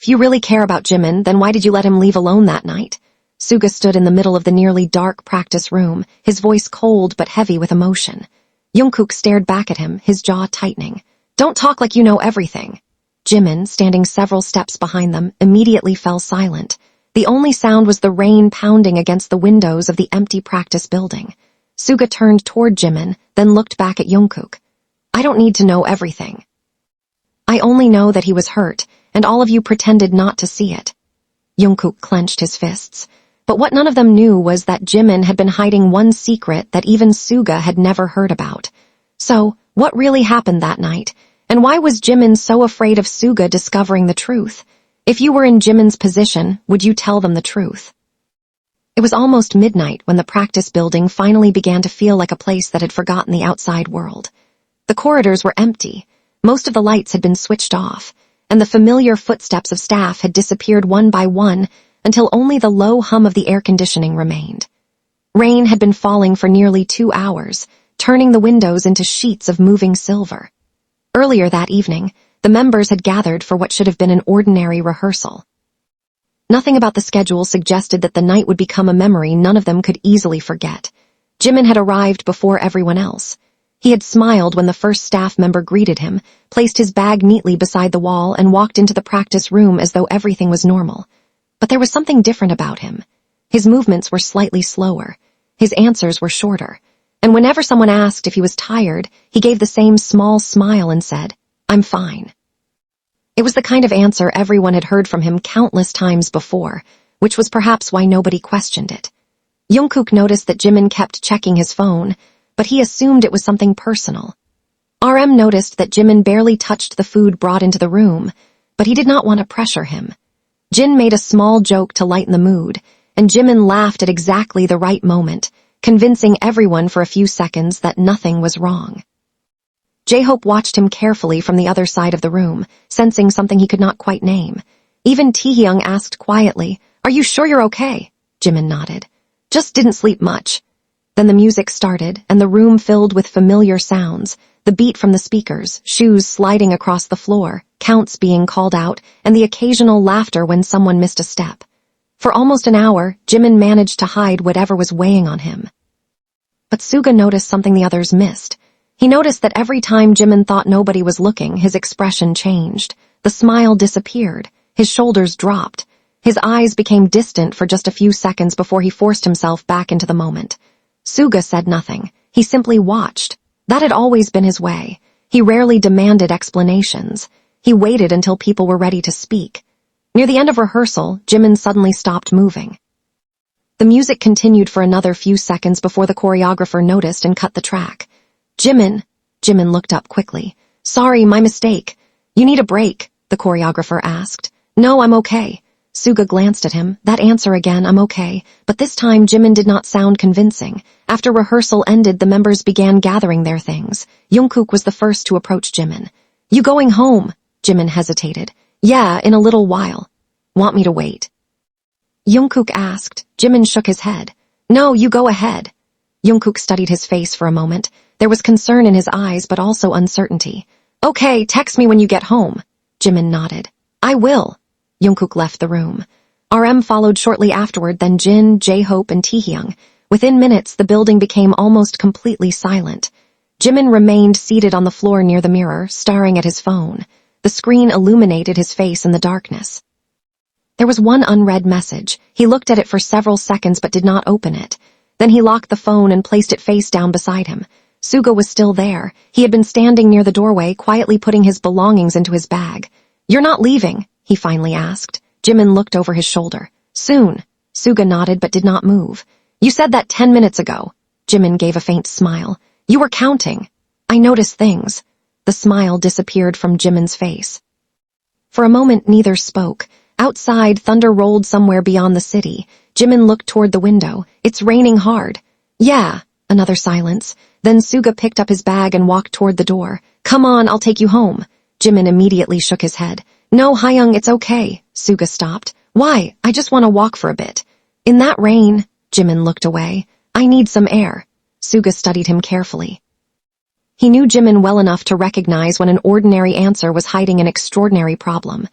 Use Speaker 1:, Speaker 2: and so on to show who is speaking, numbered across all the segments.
Speaker 1: If you really care about Jimin, then why did you let him leave alone that night? Suga stood in the middle of the nearly dark practice room, his voice cold but heavy with emotion. Jungkook stared back at him, his jaw tightening. Don't talk like you know everything. Jimin, standing several steps behind them, immediately fell silent. The only sound was the rain pounding against the windows of the empty practice building. Suga turned toward Jimin, then looked back at Jungkook. I don't need to know everything. I only know that he was hurt, and all of you pretended not to see it. Jungkook clenched his fists. But what none of them knew was that Jimin had been hiding one secret that even Suga had never heard about. So, what really happened that night? And why was Jimin so afraid of Suga discovering the truth? If you were in Jimin's position, would you tell them the truth? It was almost midnight when the practice building finally began to feel like a place that had forgotten the outside world. The corridors were empty. Most of the lights had been switched off, and the familiar footsteps of staff had disappeared one by one until only the low hum of the air conditioning remained. Rain had been falling for nearly 2 hours, turning the windows into sheets of moving silver. Earlier that evening, the members had gathered for what should have been an ordinary rehearsal. Nothing about the schedule suggested that the night would become a memory none of them could easily forget. Jimin had arrived before everyone else. He had smiled when the first staff member greeted him, placed his bag neatly beside the wall, and walked into the practice room as though everything was normal. But there was something different about him. His movements were slightly slower. His answers were shorter. And whenever someone asked if he was tired, he gave the same small smile and said, "I'm fine." It was the kind of answer everyone had heard from him countless times before, which was perhaps why nobody questioned it. Jungkook noticed that Jimin kept checking his phone, but he assumed it was something personal. RM noticed that Jimin barely touched the food brought into the room, but he did not want to pressure him. Jin made a small joke to lighten the mood, and Jimin laughed at exactly the right moment, convincing everyone for a few seconds that nothing was wrong. J-Hope watched him carefully from the other side of the room, sensing something he could not quite name. Even Taehyung asked quietly, "Are you sure you're okay?" Jimin nodded. "Just didn't sleep much." Then the music started, and the room filled with familiar sounds, the beat from the speakers, shoes sliding across the floor, counts being called out, and the occasional laughter when someone missed a step. For almost an hour, Jimin managed to hide whatever was weighing on him. But Suga noticed something the others missed. He noticed that every time Jimin thought nobody was looking, his expression changed. The smile disappeared. His shoulders dropped. His eyes became distant for just a few seconds before he forced himself back into the moment. Suga said nothing. He simply watched. That had always been his way. He rarely demanded explanations. He waited until people were ready to speak. Near the end of rehearsal, Jimin suddenly stopped moving. The music continued for another few seconds before the choreographer noticed and cut the track. Jimin looked up quickly. "Sorry, my mistake." "You need a break?" the choreographer asked. "No, I'm okay." Suga glanced at him. That answer again, "I'm okay." But this time Jimin did not sound convincing. After rehearsal ended, the members began gathering their things. Jungkook was the first to approach Jimin. "You going home?" Jimin hesitated. "Yeah, in a little while." "Want me to wait?" Jungkook asked. Jimin shook his head. "No, you go ahead." Jungkook studied his face for a moment. There was concern in his eyes, but also uncertainty. "Okay, text me when you get home." Jimin nodded. "I will." Jungkook left the room. RM followed shortly afterward, then Jin, J-Hope, and Taehyung. Within minutes, the building became almost completely silent. Jimin remained seated on the floor near the mirror, staring at his phone. The screen illuminated his face in the darkness. There was one unread message. He looked at it for several seconds but did not open it. Then he locked the phone and placed it face down beside him. Suga was still there. He had been standing near the doorway, quietly putting his belongings into his bag. "You're not leaving?" he finally asked. Jimin looked over his shoulder. "Soon." Suga nodded but did not move. "You said that 10 minutes ago." Jimin gave a faint smile. "You were counting." "I noticed things." The smile disappeared from Jimin's face. For a moment, neither spoke. Outside, thunder rolled somewhere beyond the city. Jimin looked toward the window. "It's raining hard." "Yeah." Another silence. Then Suga picked up his bag and walked toward the door. "Come on, I'll take you home." Jimin immediately shook his head. "No, Hyung, it's okay." Suga stopped. "Why? I just want to walk for a bit." "In that rain." Jimin looked away. "I need some air." Suga studied him carefully. He knew Jimin well enough to recognize when an ordinary answer was hiding an extraordinary problem.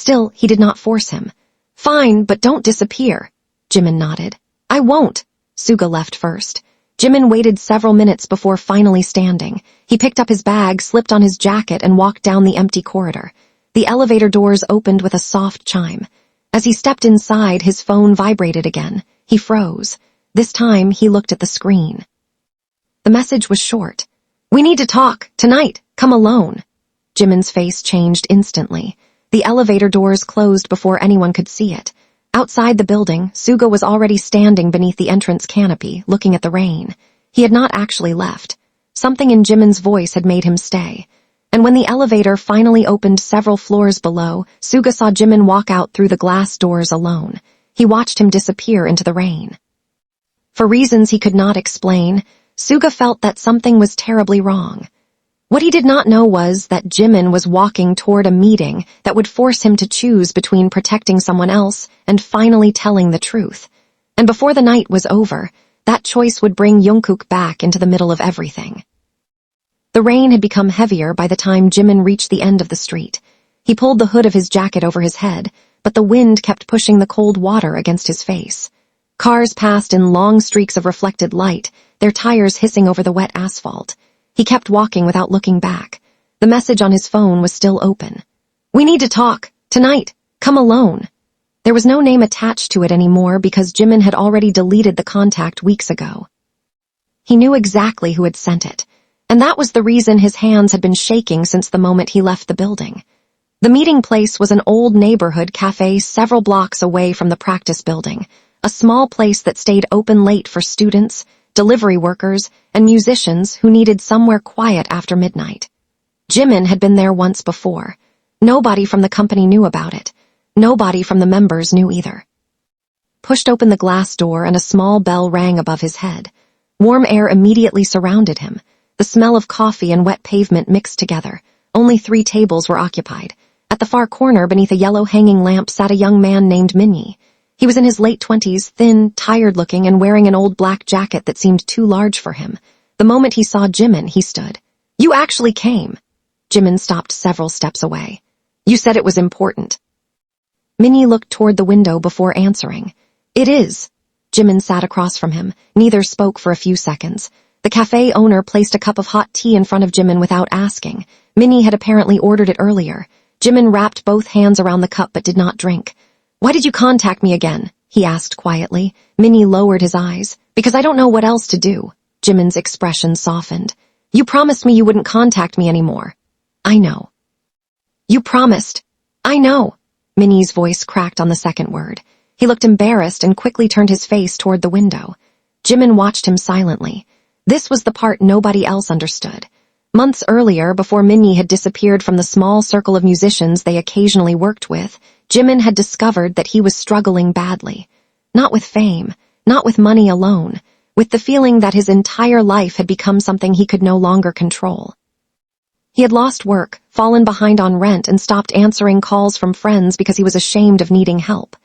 Speaker 1: Still, he did not force him. Fine, but don't disappear. Jimin nodded. I won't. Suga left first. Jimin waited several minutes before finally standing. He picked up his bag, slipped on his jacket, and walked down the empty corridor. The elevator doors opened with a soft chime. As he stepped inside, his phone vibrated again. He froze. This time, he looked at the screen. The message was short. We need to talk. Tonight. Come alone. Jimin's face changed instantly. The elevator doors closed before anyone could see it. Outside the building, Suga was already standing beneath the entrance canopy, looking at the rain. He had not actually left. Something in Jimin's voice had made him stay. And when the elevator finally opened several floors below, Suga saw Jimin walk out through the glass doors alone. He watched him disappear into the rain. For reasons he could not explain, Suga felt that something was terribly wrong. What he did not know was that Jimin was walking toward a meeting that would force him to choose between protecting someone else and finally telling the truth. And before the night was over, that choice would bring Jungkook back into the middle of everything. The rain had become heavier by the time Jimin reached the end of the street. He pulled the hood of his jacket over his head, but the wind kept pushing the cold water against his face. Cars passed in long streaks of reflected light, their tires hissing over the wet asphalt. He kept walking without looking back. The message on his phone was still open. We need to talk. Tonight. Come alone. There was no name attached to it anymore because Jimin had already deleted the contact weeks ago. He knew exactly who had sent it, and that was the reason his hands had been shaking since the moment he left the building. The meeting place was an old neighborhood cafe several blocks away from the practice building, a small place that stayed open late for students, delivery workers, and musicians who needed somewhere quiet after midnight. Jimin had been there once before. Nobody from the company knew about it. Nobody from the members knew either. Pushed open the glass door and a small bell rang above his head. Warm air immediately surrounded him. The smell of coffee and wet pavement mixed together. Only 3 tables were occupied. At the far corner, beneath a yellow hanging lamp, sat a young man named Min. He was in his late 20s, thin, tired-looking, and wearing an old black jacket that seemed too large for him. The moment he saw Jimin, he stood. You actually came. Jimin stopped several steps away. You said it was important. Min looked toward the window before answering. It is. Jimin sat across from him. Neither spoke for a few seconds. The cafe owner placed a cup of hot tea in front of Jimin without asking. Min had apparently ordered it earlier. Jimin wrapped both hands around the cup but did not drink. Why did you contact me again? He asked quietly. Min lowered his eyes. Because I don't know what else to do. Jimin's expression softened. You promised me you wouldn't contact me anymore. I know. You promised. I know. Minnie's voice cracked on the second word. He looked embarrassed and quickly turned his face toward the window. Jimin watched him silently. This was the part nobody else understood. Months earlier, before Min had disappeared from the small circle of musicians they occasionally worked with, Jimin had discovered that he was struggling badly. Not with fame, not with money alone, with the feeling that his entire life had become something he could no longer control. He had lost work, fallen behind on rent, and stopped answering calls from friends because he was ashamed of needing help.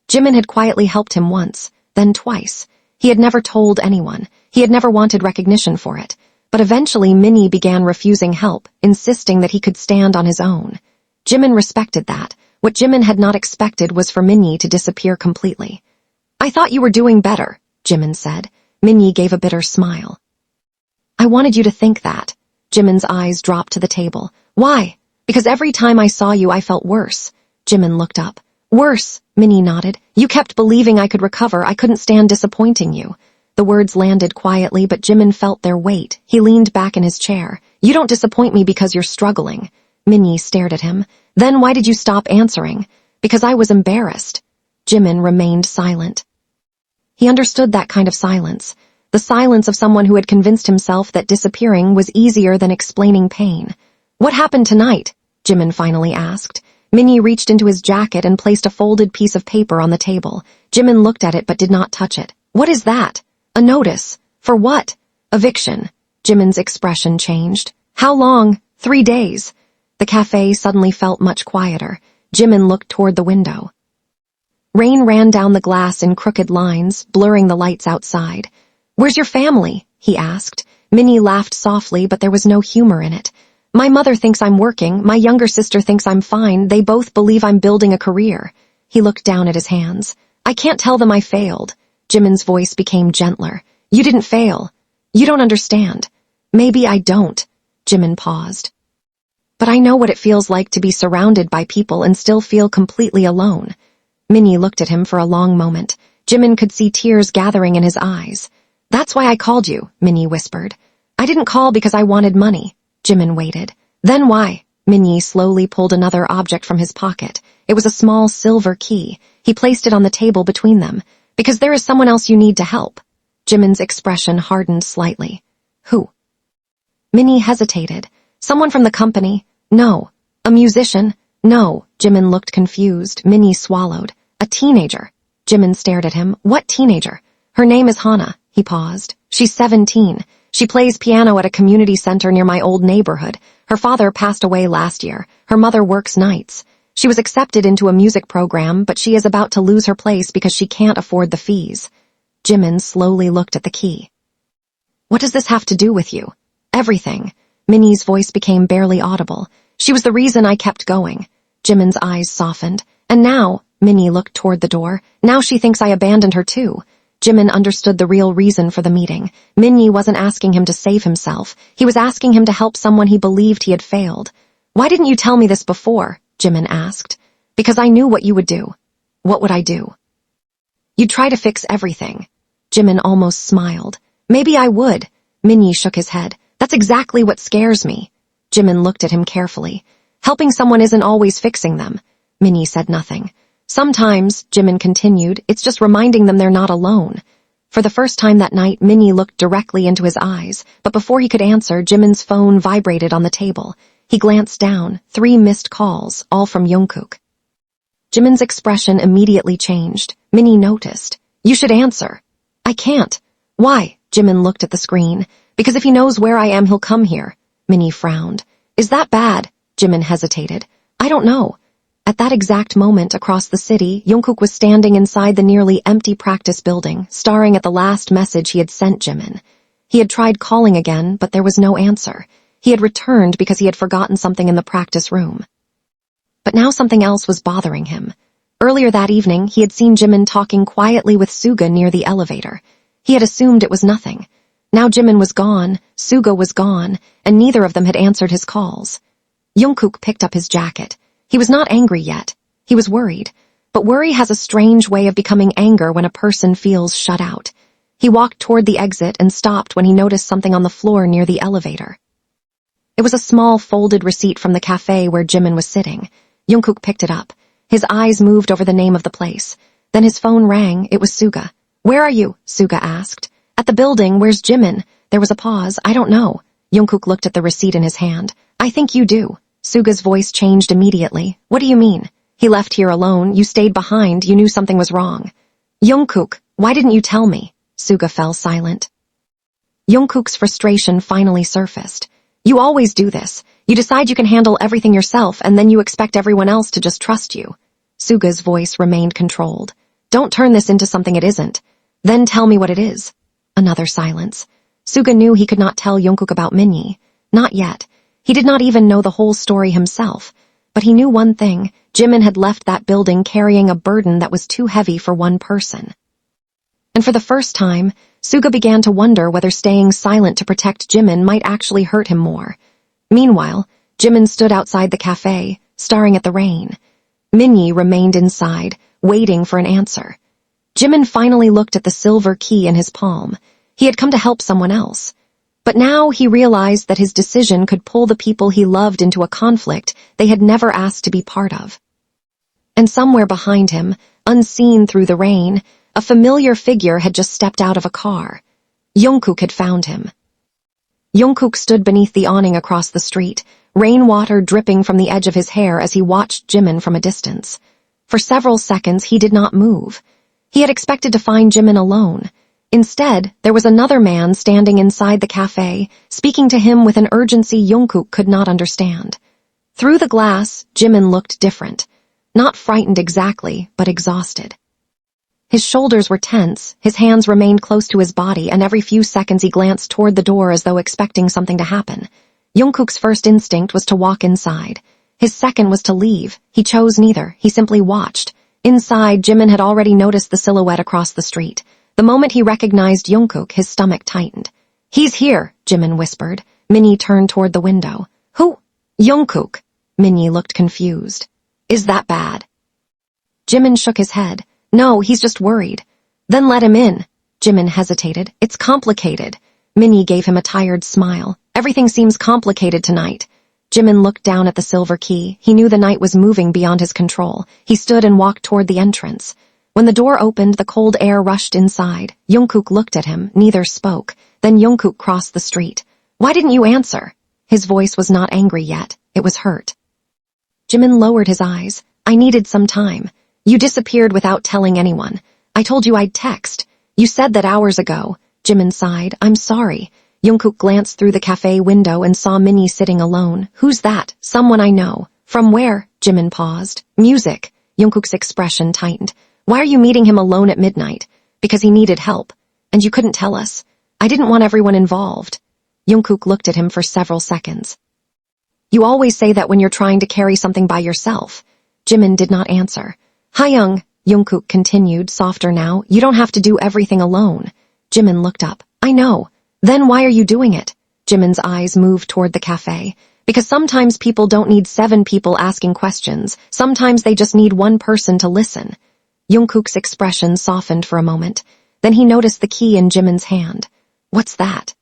Speaker 1: Jimin had quietly helped him once, then twice. He had never told anyone. He had never wanted recognition for it. But eventually Min began refusing help, insisting that he could stand on his own. Jimin respected that. What Jimin had not expected was for Min to disappear completely. I thought you were doing better, Jimin said. Min gave a bitter smile. I wanted you to think that. Jimin's eyes dropped to the table. Why? Because every time I saw you I felt worse. Jimin looked up. Worse, Min nodded. You kept believing I could recover. I couldn't stand disappointing you. The words landed quietly, but Jimin felt their weight. He leaned back in his chair. You don't disappoint me because you're struggling. Min stared at him. Then why did you stop answering? Because I was embarrassed. Jimin remained silent. He understood that kind of silence. The silence of someone who had convinced himself that disappearing was easier than explaining pain. What happened tonight? Jimin finally asked. Min reached into his jacket and placed a folded piece of paper on the table. Jimin looked at it but did not touch it. What is that? A notice. For what? Eviction. Jimin's expression changed. How long? 3 days. The cafe suddenly felt much quieter. Jimin looked toward the window. Rain ran down the glass in crooked lines, blurring the lights outside. Where's your family? He asked. Min laughed softly, but there was no humor in it. My mother thinks I'm working, my younger sister thinks I'm fine, they both believe I'm building a career. He looked down at his hands. I can't tell them I failed. Jimin's voice became gentler. You didn't fail. You don't understand. Maybe I don't. Jimin paused. But I know what it feels like to be surrounded by people and still feel completely alone. Minnie looked at him for a long moment. Jimin could see tears gathering in his eyes. That's why I called you, Minnie whispered. I didn't call because I wanted money. Jimin waited. Then why? Minnie slowly pulled another object from his pocket. It was a small silver key. He placed it on the table between them. Because there is someone else you need to help. Jimin's expression hardened slightly. Who? Minnie hesitated. Someone from the company? No. A musician? No. Jimin looked confused. Minnie swallowed. A teenager. Jimin stared at him. What teenager? Her name is Hana. He paused. She's 17. She plays piano at a community center near my old neighborhood. Her father passed away last year. Her mother works nights. She was accepted into a music program, but she is about to lose her place because she can't afford the fees. Jimin slowly looked at the key. What does this have to do with you? Everything. Minnie's voice became barely audible. She was the reason I kept going. Jimin's eyes softened. And now, Minnie looked toward the door. Now she thinks I abandoned her too. Jimin understood the real reason for the meeting. Minnie wasn't asking him to save himself. He was asking him to help someone he believed he had failed. Why didn't you tell me this before? Jimin asked. Because I knew what you would do. What would I do? You'd try to fix everything. Jimin almost smiled. Maybe I would. Minnie shook his head. That's exactly what scares me. Jimin looked at him carefully. Helping someone isn't always fixing them. Minnie said nothing. Sometimes, Jimin continued, it's just reminding them they're not alone. For the first time that night, Minnie looked directly into his eyes, but before he could answer, Jimin's phone vibrated on the table. He glanced down, 3 missed calls, all from Jungkook. Jimin's expression immediately changed. Minnie noticed. You should answer. I can't. Why? Jimin looked at the screen. Because if he knows where I am, he'll come here. Minnie frowned. Is that bad? Jimin hesitated. I don't know. At that exact moment across the city, Jungkook was standing inside the nearly empty practice building, staring at the last message he had sent Jimin. He had tried calling again, but there was no answer. He had returned because he had forgotten something in the practice room. But now something else was bothering him. Earlier that evening, he had seen Jimin talking quietly with Suga near the elevator. He had assumed it was nothing. Now Jimin was gone, Suga was gone, and neither of them had answered his calls. Jungkook picked up his jacket. He was not angry yet. He was worried. But worry has a strange way of becoming anger when a person feels shut out. He walked toward the exit and stopped when he noticed something on the floor near the elevator. It was a small folded receipt from the cafe where Jimin was sitting. Jungkook picked it up. His eyes moved over the name of the place. Then his phone rang. It was Suga. Where are you? Suga asked. At the building. Where's Jimin? There was a pause. I don't know. Jungkook looked at the receipt in his hand. I think you do. Suga's voice changed immediately. What do you mean? He left here alone. You stayed behind. You knew something was wrong. Jungkook, why didn't you tell me? Suga fell silent. Jungkook's frustration finally surfaced. You always do this. You decide you can handle everything yourself, and then you expect everyone else to just trust you. Suga's voice remained controlled. Don't turn this into something it isn't. Then tell me what it is. Another silence. Suga knew he could not tell Jungkook about Minnie. Not yet. He did not even know the whole story himself. But he knew one thing. Jimin had left that building carrying a burden that was too heavy for one person. And for the first time, Suga began to wonder whether staying silent to protect Jimin might actually hurt him more. Meanwhile, Jimin stood outside the cafe, staring at the rain. Minnie remained inside, waiting for an answer. Jimin finally looked at the silver key in his palm. He had come to help someone else. But now he realized that his decision could pull the people he loved into a conflict they had never asked to be part of. And somewhere behind him, unseen through the rain, a familiar figure had just stepped out of a car. Jungkook had found him. Jungkook stood beneath the awning across the street, rainwater dripping from the edge of his hair as he watched Jimin from a distance. For several seconds he did not move. He had expected to find Jimin alone. Instead, there was another man standing inside the cafe, speaking to him with an urgency Jungkook could not understand. Through the glass, Jimin looked different. Not frightened exactly, but exhausted. His shoulders were tense, his hands remained close to his body, and every few seconds he glanced toward the door as though expecting something to happen. Jungkook's first instinct was to walk inside. His second was to leave. He chose neither. He simply watched. Inside, Jimin had already noticed the silhouette across the street. The moment he recognized Jungkook, his stomach tightened. "He's here," Jimin whispered. Minnie turned toward the window. "Who?" "Jungkook." Minnie looked confused. "Is that bad?" Jimin shook his head. "No, he's just worried." "Then let him in." Jimin hesitated. "It's complicated." Minnie gave him a tired smile. "Everything seems complicated tonight." Jimin looked down at the silver key. He knew the night was moving beyond his control. He stood and walked toward the entrance. When the door opened, the cold air rushed inside. Jungkook looked at him. Neither spoke. Then Jungkook crossed the street. "Why didn't you answer?" His voice was not angry yet. It was hurt. Jimin lowered his eyes. "I needed some time. You disappeared without telling anyone. I told you I'd text. You said that hours ago." Jimin sighed. "I'm sorry." Jungkook glanced through the cafe window and saw Minnie sitting alone. "Who's that?" "Someone I know." "From where?" Jimin paused. "Music." Jungkook's expression tightened. "Why are you meeting him alone at midnight?" "Because he needed help. And you couldn't tell us." "I didn't want everyone involved." Jungkook looked at him for several seconds. "You always say that when you're trying to carry something by yourself." Jimin did not answer. "Hayoung," Jungkook continued, softer now, "you don't have to do everything alone." Jimin looked up. "I know. Then why are you doing it?" Jimin's eyes moved toward the cafe. "Because sometimes people don't need 7 people asking questions. Sometimes they just need one person to listen." Jungkook's expression softened for a moment. Then he noticed the key in Jimin's hand. "What's that?"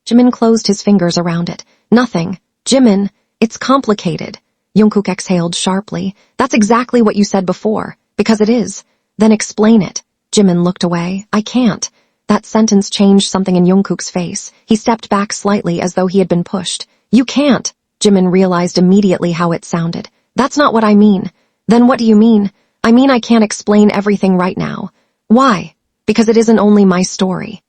Speaker 1: Jimin closed his fingers around it. "Nothing." "Jimin, it's complicated." Jungkook exhaled sharply. "That's exactly what you said before." "Because it is." "Then explain it." Jimin looked away. "I can't." That sentence changed something in Jungkook's face. He stepped back slightly as though he had been pushed. "You can't." Jimin realized immediately how it sounded. "That's not what I mean." "Then what do you mean?" "I mean I can't explain everything right now." "Why?" "Because it isn't only my story."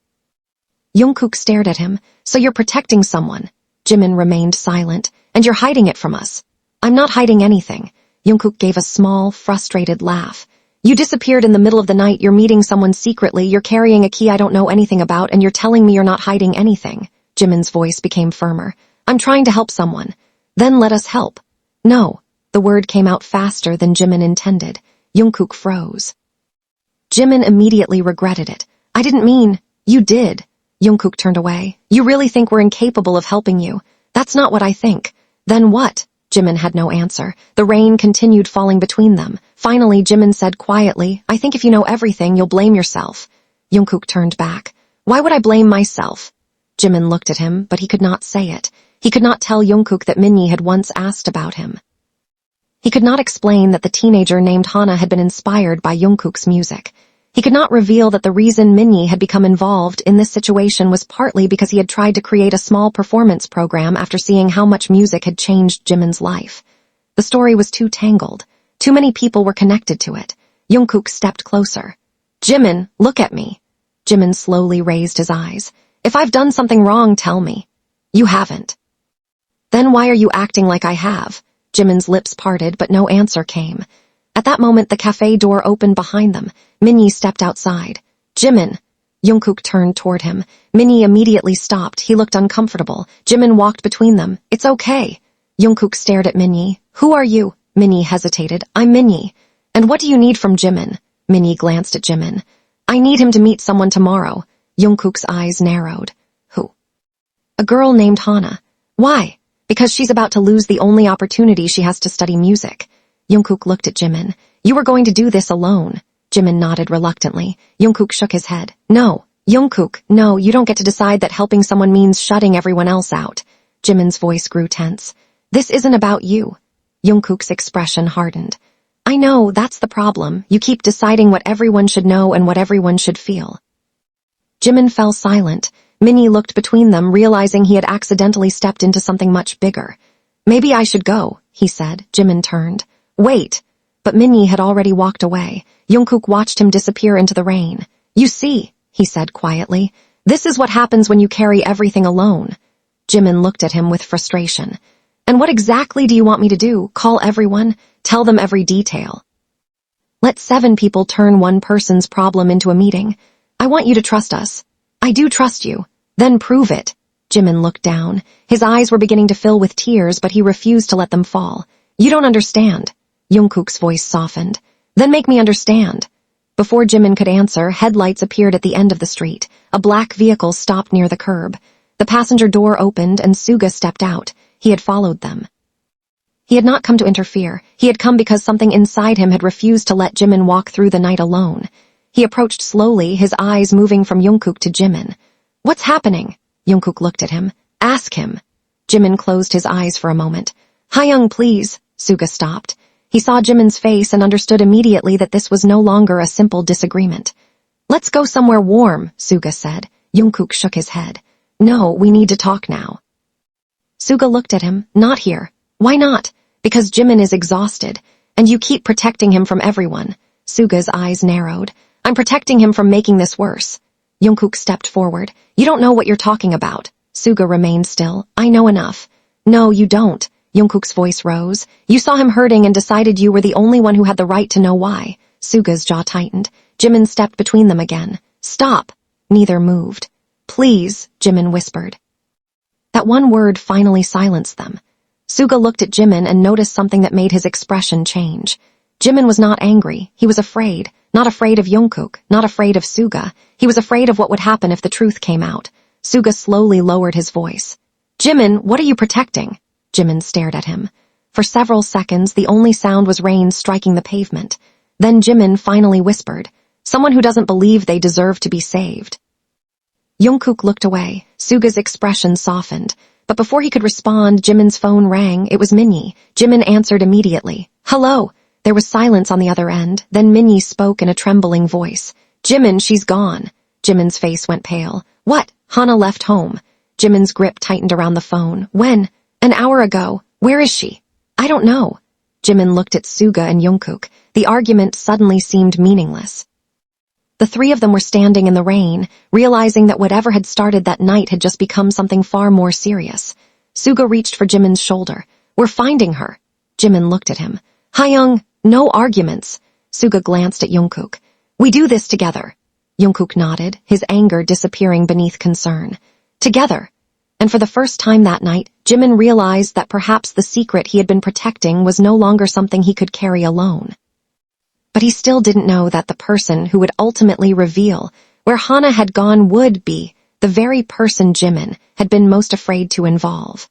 Speaker 1: Jungkook stared at him. "So you're protecting someone?" Jimin remained silent. "And you're hiding it from us." "I'm not hiding anything." Jungkook gave a small, frustrated laugh. "You disappeared in the middle of the night, you're meeting someone secretly, you're carrying a key I don't know anything about, and you're telling me you're not hiding anything." Jimin's voice became firmer. "I'm trying to help someone." "Then let us help." "No." The word came out faster than Jimin intended. Jungkook froze. Jimin immediately regretted it. "I didn't mean." "You did." Jungkook turned away. "You really think we're incapable of helping you?" "That's not what I think." "Then what?" Jimin had no answer. The rain continued falling between them. Finally, Jimin said quietly, "I think if you know everything, you'll blame yourself." Jungkook turned back. "Why would I blame myself?" Jimin looked at him, but he could not say it. He could not tell Jungkook that Minnie had once asked about him. He could not explain that the teenager named Hana had been inspired by Jungkook's music. He could not reveal that the reason Minnie had become involved in this situation was partly because he had tried to create a small performance program after seeing how much music had changed Jimin's life. The story was too tangled. Too many people were connected to it. Jungkook stepped closer. "Jimin, look at me." Jimin slowly raised his eyes. "If I've done something wrong, tell me." "You haven't." "Then why are you acting like I have?" Jimin's lips parted, but no answer came. At that moment, the cafe door opened behind them. Minnie stepped outside. "Jimin." Jungkook turned toward him. Minnie immediately stopped. He looked uncomfortable. Jimin walked between them. "It's okay." Jungkook stared at Minnie. "Who are you?" Minnie hesitated. "I'm Minnie." "And what do you need from Jimin?" Minnie glanced at Jimin. "I need him to meet someone tomorrow." Jungkook's eyes narrowed. "Who?" "A girl named Hana." "Why?" "Because she's about to lose the only opportunity she has to study music." Jungkook looked at Jimin. "You were going to do this alone." Jimin nodded reluctantly. Jungkook shook his head. "No." "Jungkook, no, you don't get to decide that helping someone means shutting everyone else out." Jimin's voice grew tense. "This isn't about you." Jungkook's expression hardened. "I know, that's the problem. You keep deciding what everyone should know and what everyone should feel." Jimin fell silent. Minnie looked between them, realizing he had accidentally stepped into something much bigger. "Maybe I should go," he said. Jimin turned. "Wait." But Minnie had already walked away. Jungkook watched him disappear into the rain. "You see," he said quietly, "this is what happens when you carry everything alone." Jimin looked at him with frustration. "And what exactly do you want me to do? Call everyone? Tell them every detail? Let 7 people turn one person's problem into a meeting? I want you to trust us." "I do trust you." "Then prove it." Jimin looked down. His eyes were beginning to fill with tears, but he refused to let them fall. You don't understand. Jungkook's voice softened. Then make me understand. Before Jimin could answer, headlights appeared at the end of the street. A black vehicle stopped near the curb. The passenger door opened and Suga stepped out. He had followed them. He had not come to interfere. He had come because something inside him had refused to let Jimin walk through the night alone. He approached slowly, his eyes moving from Jungkook to Jimin. What's happening? Jungkook looked at him. Ask him. Jimin closed his eyes for a moment. Hayoung, please. Suga stopped. He saw Jimin's face and understood immediately that this was no longer a simple disagreement. Let's go somewhere warm, Suga said. Jungkook shook his head. No, we need to talk now. Suga looked at him. Not here. Why not? Because Jimin is exhausted, and you keep protecting him from everyone. Suga's eyes narrowed. I'm protecting him from making this worse. Jungkook stepped forward. You don't know what you're talking about. Suga remained still. I know enough. No, you don't. Jungkook's voice rose. You saw him hurting and decided you were the only one who had the right to know why. Suga's jaw tightened. Jimin stepped between them again. Stop. Neither moved. Please, Jimin whispered. That one word finally silenced them. Suga looked at Jimin and noticed something that made his expression change. Jimin was not angry. He was afraid. Not afraid of Jungkook, not afraid of Suga. He was afraid of what would happen if the truth came out. Suga slowly lowered his voice. Jimin, what are you protecting? Jimin stared at him. For several seconds, the only sound was rain striking the pavement. Then Jimin finally whispered, someone who doesn't believe they deserve to be saved. Jungkook looked away. Suga's expression softened. But before he could respond, Jimin's phone rang. It was Minnie. Jimin answered immediately. Hello. There was silence on the other end. Then Minnie spoke in a trembling voice. Jimin, she's gone. Jimin's face went pale. What? Hana left home. Jimin's grip tightened around the phone. When? An hour ago. Where is she? I don't know. Jimin looked at Suga and Jungkook. The argument suddenly seemed meaningless. The three of them were standing in the rain, realizing that whatever had started that night had just become something far more serious. Suga reached for Jimin's shoulder. We're finding her. Jimin looked at him. Hayoung, no arguments. Suga glanced at Jungkook. We do this together. Jungkook nodded, his anger disappearing beneath concern. Together. And for the first time that night, Jimin realized that perhaps the secret he had been protecting was no longer something he could carry alone. But he still didn't know that the person who would ultimately reveal where Hana had gone would be the very person Jimin had been most afraid to involve.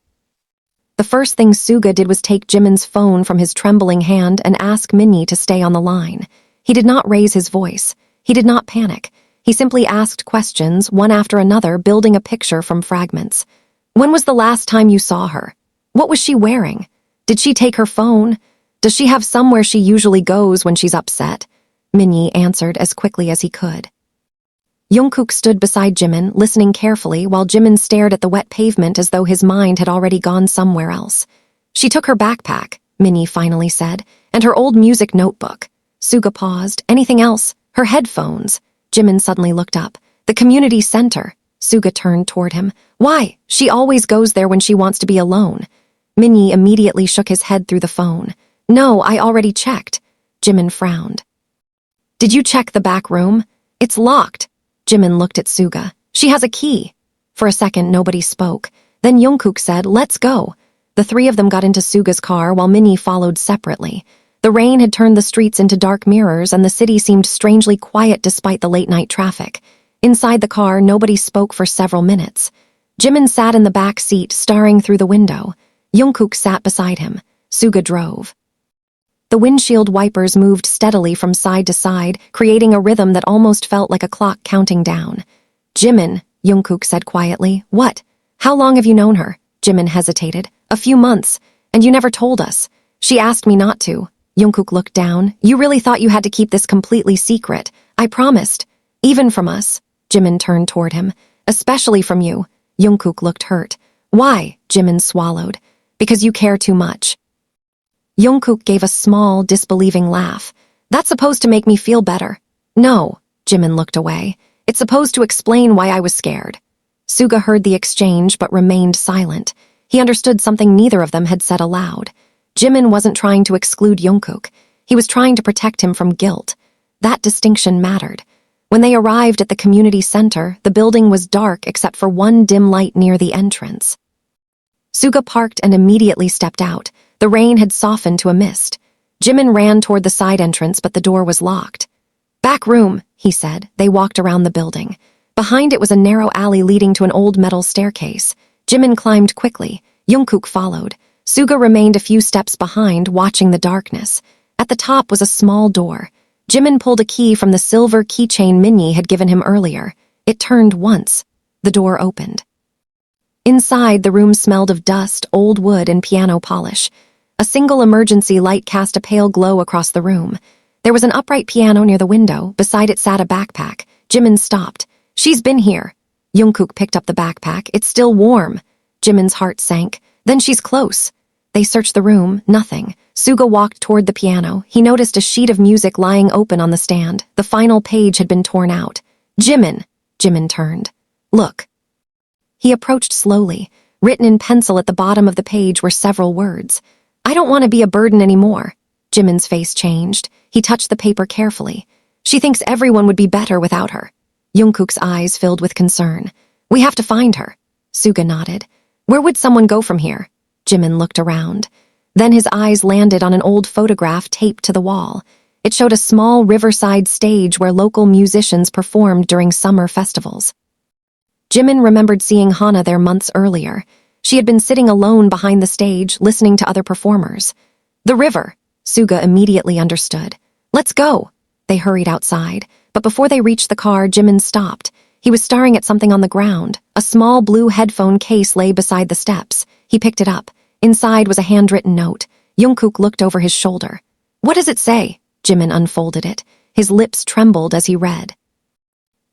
Speaker 1: The first thing Suga did was take Jimin's phone from his trembling hand and ask Minnie to stay on the line. He did not raise his voice. He did not panic. He simply asked questions, one after another, building a picture from fragments. When was the last time you saw her? What was she wearing? Did she take her phone? Does she have somewhere she usually goes when she's upset? Minnie answered as quickly as he could. Jungkook stood beside Jimin, listening carefully, while Jimin stared at the wet pavement as though his mind had already gone somewhere else. She took her backpack, Minnie finally said, and her old music notebook. Suga paused. Anything else? Her headphones. Jimin suddenly looked up. The community center. Suga turned toward him. Why? She always goes there when she wants to be alone. Minnie immediately shook his head through the phone. No, I already checked. Jimin frowned. Did you check the back room? It's locked. Jimin looked at Suga. She has a key. For a second, nobody spoke. Then Jungkook said, let's go. The three of them got into Suga's car while Minnie followed separately. The rain had turned the streets into dark mirrors and the city seemed strangely quiet despite the late-night traffic. Inside the car, nobody spoke for several minutes. Jimin sat in the back seat, staring through the window. Jungkook sat beside him. Suga drove. The windshield wipers moved steadily from side to side, creating a rhythm that almost felt like a clock counting down. Jimin, Jungkook said quietly. What? How long have you known her? Jimin hesitated. A few months. And you never told us. She asked me not to. Jungkook looked down. You really thought you had to keep this completely secret. I promised. Even from us. Jimin turned toward him. Especially from you. Jungkook looked hurt. Why? Jimin swallowed. Because you care too much. Jungkook gave a small, disbelieving laugh. That's supposed to make me feel better. No, Jimin looked away. It's supposed to explain why I was scared. Suga heard the exchange but remained silent. He understood something neither of them had said aloud. Jimin wasn't trying to exclude Jungkook. He was trying to protect him from guilt. That distinction mattered. When they arrived at the community center, the building was dark except for one dim light near the entrance. Suga parked and immediately stepped out. The rain had softened to a mist. Jimin ran toward the side entrance, but the door was locked. "Back room," he said. They walked around the building. Behind it was a narrow alley leading to an old metal staircase. Jimin climbed quickly. Jungkook followed. Suga remained a few steps behind, watching the darkness. At the top was a small door. Jimin pulled a key from the silver keychain Minnie had given him earlier. It turned once. The door opened. Inside, the room smelled of dust, old wood, and piano polish. A single emergency light cast a pale glow across the room. There was an upright piano near the window. Beside it sat a backpack. Jimin stopped. "She's been here." Jungkook picked up the backpack. "It's still warm." Jimin's heart sank. "Then she's close." They searched the room. Nothing. Suga walked toward the piano. He noticed a sheet of music lying open on the stand. The final page had been torn out. "Jimin." Jimin turned. "Look." He approached slowly. Written in pencil at the bottom of the page were several words. "I don't want to be a burden anymore." Jimin's face changed. He touched the paper carefully. "She thinks everyone would be better without her." Jungkook's eyes filled with concern. "We have to find her." Suga nodded. "Where would someone go from here?" Jimin looked around. Then his eyes landed on an old photograph taped to the wall. It showed a small riverside stage where local musicians performed during summer festivals. Jimin remembered seeing Hana there months earlier. She had been sitting alone behind the stage, listening to other performers. "The river." Suga immediately understood. "Let's go." They hurried outside, but before they reached the car, Jimin stopped. He was staring at something on the ground. A small blue headphone case lay beside the steps. He picked it up. Inside was a handwritten note. Jungkook looked over his shoulder. "What does it say?" Jimin unfolded it. His lips trembled as he read.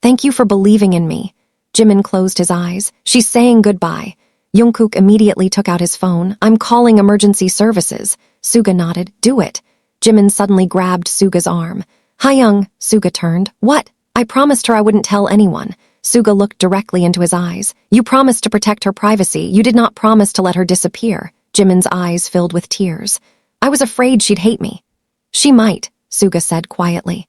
Speaker 1: "Thank you for believing in me." Jimin closed his eyes. "She's saying goodbye." Jungkook immediately took out his phone. "I'm calling emergency services." Suga nodded. "Do it." Jimin suddenly grabbed Suga's arm. "Hyung." Suga turned. "What?" "I promised her I wouldn't tell anyone." Suga looked directly into his eyes. "You promised to protect her privacy. You did not promise to let her disappear." Jimin's eyes filled with tears. "I was afraid she'd hate me." "She might," Suga said quietly.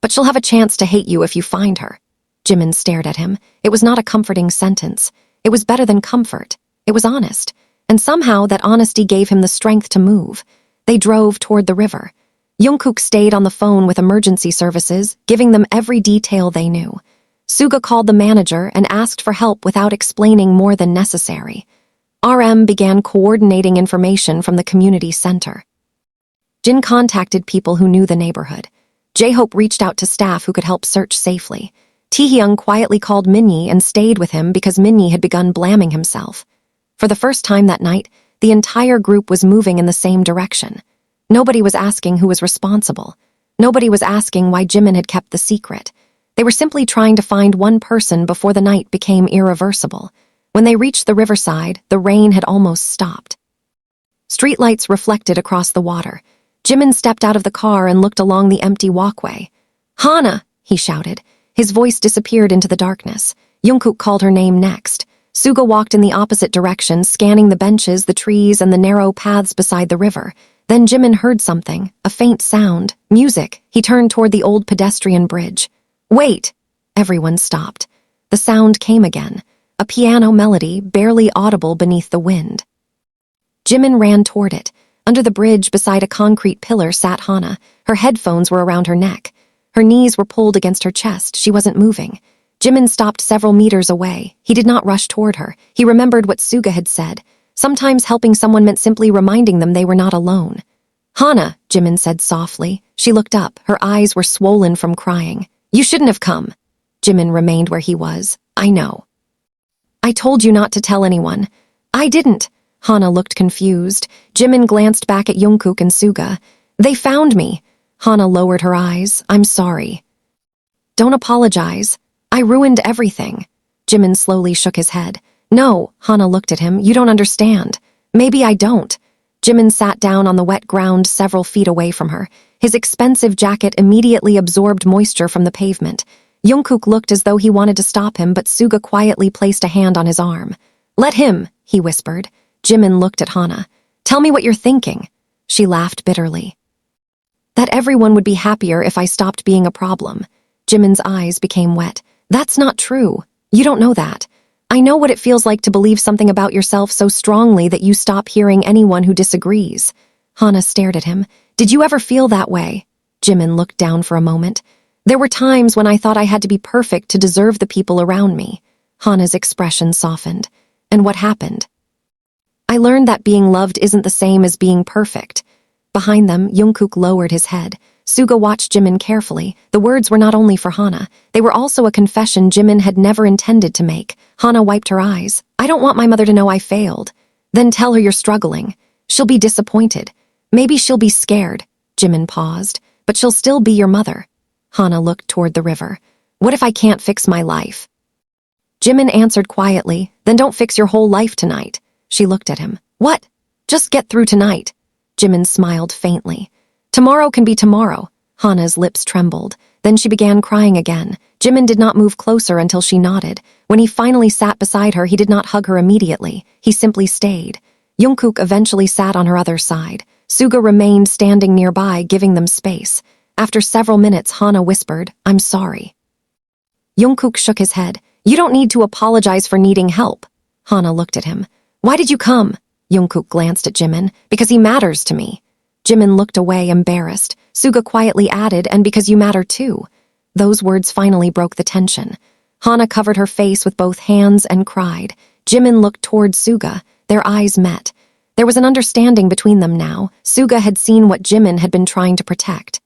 Speaker 1: "But she'll have a chance to hate you if you find her." Jimin stared at him. It was not a comforting sentence. It was better than comfort. It was honest. And somehow that honesty gave him the strength to move. They drove toward the river. Jungkook stayed on the phone with emergency services, giving them every detail they knew. Suga called the manager and asked for help without explaining more than necessary. RM began coordinating information from the community center. Jin contacted people who knew the neighborhood. J-Hope reached out to staff who could help search safely. Taehyung quietly called Minnie and stayed with him because Minnie had begun blaming himself. For the first time that night, the entire group was moving in the same direction. Nobody was asking who was responsible. Nobody was asking why Jimin had kept the secret. They were simply trying to find one person before the night became irreversible. When they reached the riverside, the rain had almost stopped. Streetlights reflected across the water. Jimin stepped out of the car and looked along the empty walkway. "Hana!" he shouted. His voice disappeared into the darkness. Jungkook called her name next. Suga walked in the opposite direction, scanning the benches, the trees, and the narrow paths beside the river. Then Jimin heard something, a faint sound, music. He turned toward the old pedestrian bridge. "Wait!" Everyone stopped. The sound came again, a piano melody barely audible beneath the wind. Jimin ran toward it. Under the bridge beside a concrete pillar sat Hana. Her headphones were around her neck. Her knees were pulled against her chest. She wasn't moving. Jimin stopped several meters away. He did not rush toward her. He remembered what Suga had said. Sometimes helping someone meant simply reminding them they were not alone. "Hana," Jimin said softly. She looked up. Her eyes were swollen from crying. "You shouldn't have come." Jimin remained where he was. "I know." "I told you not to tell anyone." "I didn't." Hana looked confused. Jimin glanced back at Jungkook and Suga. "They found me." Hana lowered her eyes. "I'm sorry." "Don't apologize. I ruined everything." Jimin slowly shook his head. "No," Hana looked at him. "You don't understand." "Maybe I don't." Jimin sat down on the wet ground several feet away from her. His expensive jacket immediately absorbed moisture from the pavement. Jungkook looked as though he wanted to stop him, but Suga quietly placed a hand on his arm. "Let him," he whispered. Jimin looked at Hana. "Tell me what you're thinking." She laughed bitterly. "That everyone would be happier if I stopped being a problem." Jimin's eyes became wet. That's not true. You don't know that. I know what it feels like to believe something about yourself so strongly that you stop hearing anyone who disagrees. Hana stared at him. Did you ever feel that way? Jimin looked down for a moment. There were times when I thought I had to be perfect to deserve the people around me. Hana's expression softened. And what happened? I learned that being loved isn't the same as being perfect. Behind them, Jungkook lowered his head. Suga watched Jimin carefully. The words were not only for Hana. They were also a confession Jimin had never intended to make. Hana wiped her eyes. I don't want my mother to know I failed. Then tell her you're struggling. She'll be disappointed. Maybe she'll be scared. Jimin paused. But she'll still be your mother. Hana looked toward the river. What if I can't fix my life? Jimin answered quietly. Then don't fix your whole life tonight. She looked at him. What? Just get through tonight. Jimin smiled faintly. Tomorrow can be tomorrow. Hana's lips trembled. Then she began crying again. Jimin did not move closer until she nodded. When he finally sat beside her, he did not hug her immediately. He simply stayed. Jungkook eventually sat on her other side. Suga remained standing nearby, giving them space. After several minutes, Hana whispered, I'm sorry. Jungkook shook his head. You don't need to apologize for needing help. Hana looked at him. Why did you come? Jungkook glanced at Jimin. Because he matters to me. Jimin looked away, embarrassed. Suga quietly added, and because you matter too. Those words finally broke the tension. Hana covered her face with both hands and cried. Jimin looked toward Suga. Their eyes met. There was an understanding between them now. Suga had seen what Jimin had been trying to protect.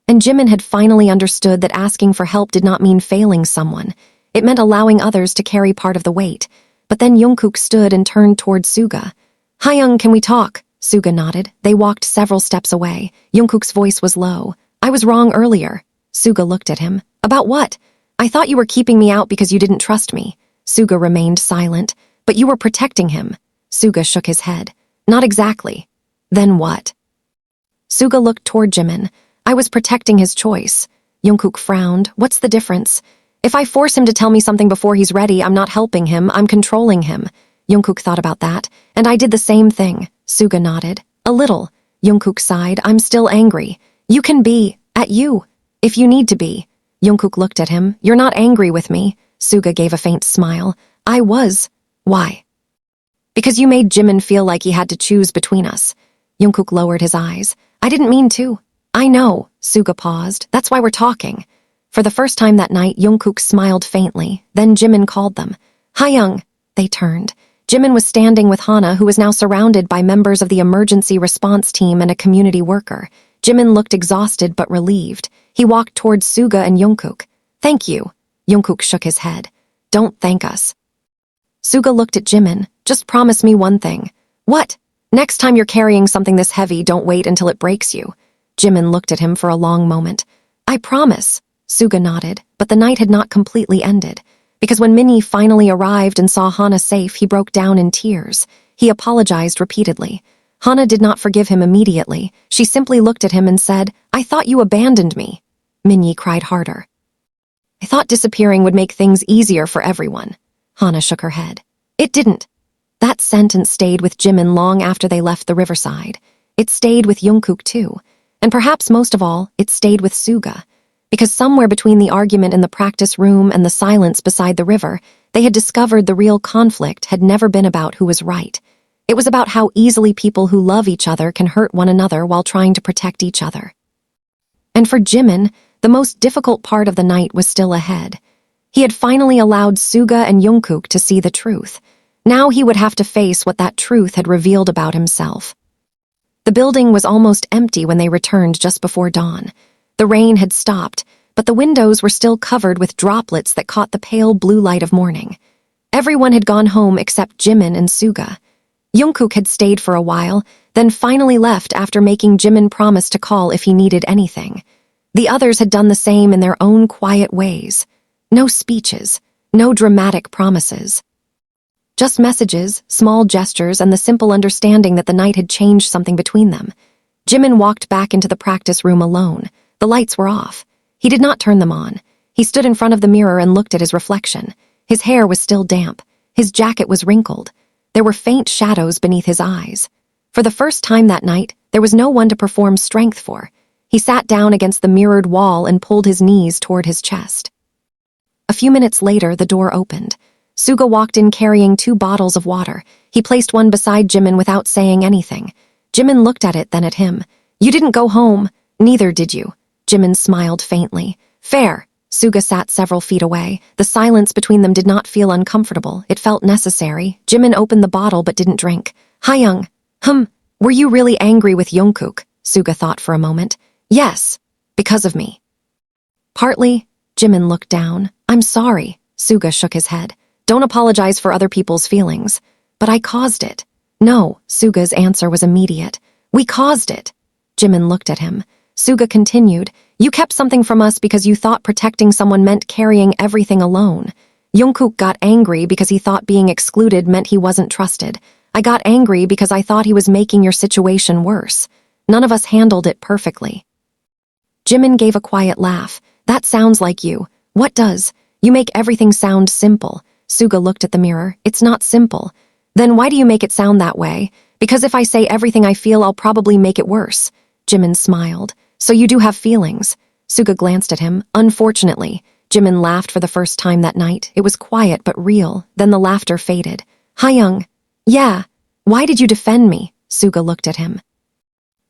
Speaker 1: And Jimin had finally understood that asking for help did not mean failing someone. It meant allowing others to carry part of the weight. But then Jungkook stood and turned toward Suga. Hyung, can we talk? Suga nodded. They walked several steps away. Jungkook's voice was low. I was wrong earlier. Suga looked at him. About what? I thought you were keeping me out because you didn't trust me. Suga remained silent. But you were protecting him. Suga shook his head. Not exactly. Then what? Suga looked toward Jimin. I was protecting his choice. Jungkook frowned. What's the difference? If I force him to tell me something before he's ready, I'm not helping him, I'm controlling him. Jungkook thought about that. And I did the same thing. Suga nodded. A little. Jungkook sighed. I'm still angry. You can be. At you. If you need to be. Jungkook looked at him. You're not angry with me. Suga gave a faint smile. I was. Why? Because you made Jimin feel like he had to choose between us. Jungkook lowered his eyes. I didn't mean to. I know. Suga paused. That's why we're talking. For the first time that night, Jungkook smiled faintly. Then Jimin called them. Hyung. They turned. Jimin was standing with Hana, who was now surrounded by members of the emergency response team and a community worker. Jimin looked exhausted but relieved. He walked towards Suga and Jungkook. Thank you. Jungkook shook his head. Don't thank us. Suga looked at Jimin. Just promise me one thing. What? Next time you're carrying something this heavy, don't wait until it breaks you. Jimin looked at him for a long moment. I promise. Suga nodded, but the night had not completely ended. Because when Minnie finally arrived and saw Hana safe, he broke down in tears. He apologized repeatedly. Hana did not forgive him immediately. She simply looked at him and said, I thought you abandoned me. Minnie cried harder. I thought disappearing would make things easier for everyone. Hana shook her head. It didn't. That sentence stayed with Jimin long after they left the riverside. It stayed with Jungkook too. And perhaps most of all, it stayed with Suga. Because somewhere between the argument in the practice room and the silence beside the river, they had discovered the real conflict had never been about who was right. It was about how easily people who love each other can hurt one another while trying to protect each other. And for Jimin, the most difficult part of the night was still ahead. He had finally allowed Suga and Jungkook to see the truth. Now he would have to face what that truth had revealed about himself. The building was almost empty when they returned just before dawn. The rain had stopped, but the windows were still covered with droplets that caught the pale blue light of morning. Everyone had gone home except Jimin and Suga. Jungkook had stayed for a while, then finally left after making Jimin promise to call if he needed anything. The others had done the same in their own quiet ways. No speeches, no dramatic promises. Just messages, small gestures, and the simple understanding that the night had changed something between them. Jimin walked back into the practice room alone. The lights were off. He did not turn them on. He stood in front of the mirror and looked at his reflection. His hair was still damp. His jacket was wrinkled. There were faint shadows beneath his eyes. For the first time that night, there was no one to perform strength for. He sat down against the mirrored wall and pulled his knees toward his chest. A few minutes later, the door opened. Suga walked in carrying 2 bottles of water. He placed one beside Jimin without saying anything. Jimin looked at it, then at him. "You didn't go home. Neither did you." Jimin smiled faintly. "Fair." Suga sat several feet away. The silence between them did not feel uncomfortable. It felt necessary. Jimin opened the bottle but didn't drink. "Hayoung. Were you really angry with Jungkook?" Suga thought for a moment. "Yes. Because of me." "Partly." Jimin looked down. "I'm sorry." Suga shook his head. "Don't apologize for other people's feelings." "But I caused it." "No." Suga's answer was immediate. "We caused it." Jimin looked at him. Suga continued, "You kept something from us because you thought protecting someone meant carrying everything alone. Jungkook got angry because he thought being excluded meant he wasn't trusted. I got angry because I thought he was making your situation worse. None of us handled it perfectly." Jimin gave a quiet laugh. "That sounds like you." "What does?" "You make everything sound simple." Suga looked at the mirror. "It's not simple." "Then why do you make it sound that way?" "Because if I say everything I feel, I'll probably make it worse." Jimin smiled. "So you do have feelings?" Suga glanced at him. "Unfortunately." Jimin laughed for the first time that night. It was quiet but real. Then the laughter faded. "Hayoung." "Yeah. Why did you defend me?" Suga looked at him.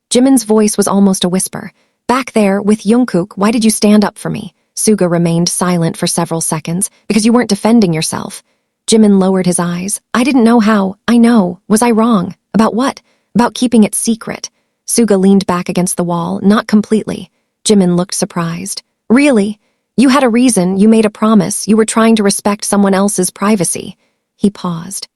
Speaker 1: Jimin's voice was almost a whisper. "Back there, with Jungkook, why did you stand up for me?" Suga remained silent for several seconds. "Because you weren't defending yourself." Jimin lowered his eyes. "I didn't know how." "I know. Was I wrong?" "About what?" "About keeping it secret." Suga leaned back against the wall. "Not completely." Jimin looked surprised. "Really? You had a reason, you made a promise, you were trying to respect someone else's privacy." He paused.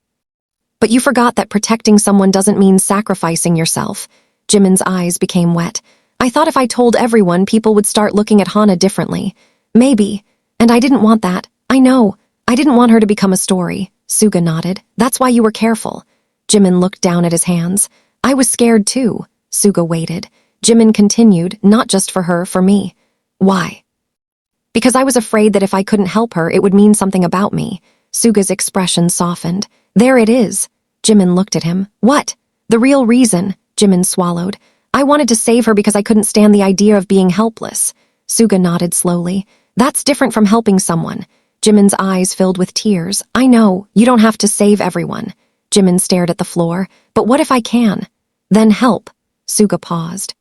Speaker 1: "But you forgot that protecting someone doesn't mean sacrificing yourself." Jimin's eyes became wet. "I thought if I told everyone, people would start looking at Hana differently." "Maybe. And I didn't want that. I know. I didn't want her to become a story." Suga nodded. "That's why you were careful." Jimin looked down at his hands. "I was scared too." Suga waited. Jimin continued, "Not just for her, for me." "Why?" "Because I was afraid that if I couldn't help her, it would mean something about me." Suga's expression softened. "There it is." Jimin looked at him. "What?" "The real reason." Jimin swallowed. "I wanted to save her because I couldn't stand the idea of being helpless." Suga nodded slowly. "That's different from helping someone." Jimin's eyes filled with tears. "I know, you don't have to save everyone." Jimin stared at the floor. "But what if I can?" "Then help." Suga paused.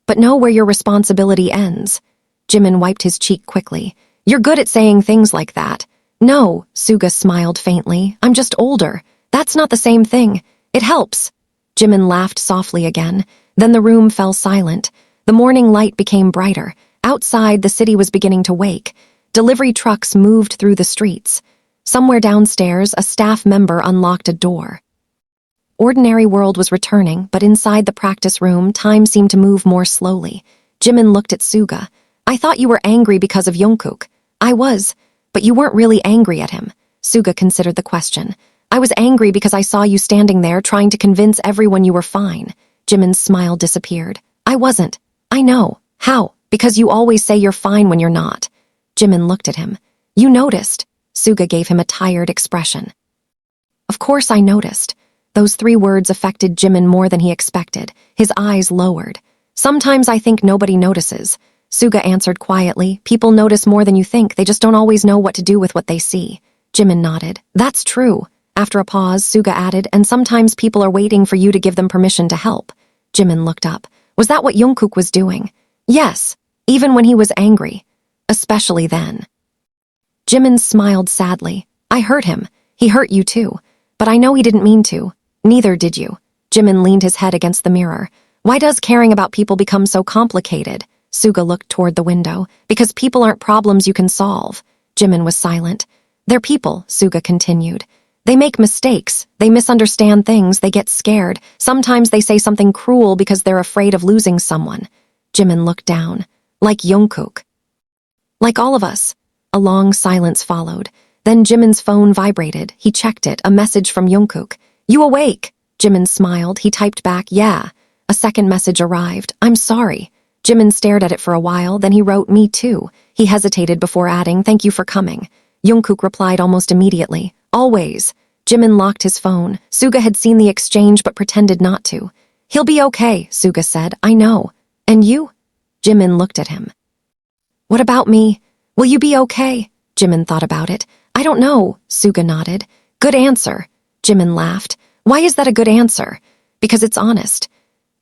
Speaker 1: "But know where your responsibility ends." Jimin wiped his cheek quickly. "You're good at saying things like that." "No," Suga smiled faintly. "I'm just older. That's not the same thing. It helps." Jimin laughed softly again. Then the room fell silent. The morning light became brighter. Outside, the city was beginning to wake. Delivery trucks moved through the streets. Somewhere downstairs, a staff member unlocked a door. Ordinary world was returning, but inside the practice room, time seemed to move more slowly. Jimin looked at Suga. "I thought you were angry because of Jungkook." "I was, but you weren't really angry at him." Suga considered the question. "I was angry because I saw you standing there trying to convince everyone you were fine." Jimin's smile disappeared. "I wasn't." "I know. How?" "Because you always say you're fine when you're not." Jimin looked at him. "You noticed." Suga gave him a tired expression. "Of course I noticed." Those 3 words affected Jimin more than he expected. His eyes lowered. "Sometimes I think nobody notices." Suga answered quietly. "People notice more than you think, they just don't always know what to do with what they see." Jimin nodded. "That's true." After a pause, Suga added, "And sometimes people are waiting for you to give them permission to help." Jimin looked up. "Was that what Jungkook was doing?" "Yes, even when he was angry. Especially then." Jimin smiled sadly. "I hurt him. He hurt you too. But I know he didn't mean to." "Neither did you." Jimin leaned his head against the mirror. "Why does caring about people become so complicated?" Suga looked toward the window. "Because people aren't problems you can solve." Jimin was silent. "They're people," Suga continued. "They make mistakes, they misunderstand things, they get scared. Sometimes they say something cruel because they're afraid of losing someone." Jimin looked down. "Like Jungkook." "Like all of us." A long silence followed. Then Jimin's phone vibrated. He checked it, a message from Jungkook. "You awake?" Jimin smiled. He typed back, "Yeah." A second message arrived. "I'm sorry." Jimin stared at it for a while, then he wrote, "Me too." He hesitated before adding, "Thank you for coming." Jungkook replied almost immediately, "Always." Jimin locked his phone. Suga had seen the exchange but pretended not to. "He'll be okay," Suga said. "I know." "And you?" Jimin looked at him. What about me? Will you be okay? Jimin thought about it. I don't know, Suga nodded. Good answer. Jimin laughed. Why is that a good answer? Because it's honest.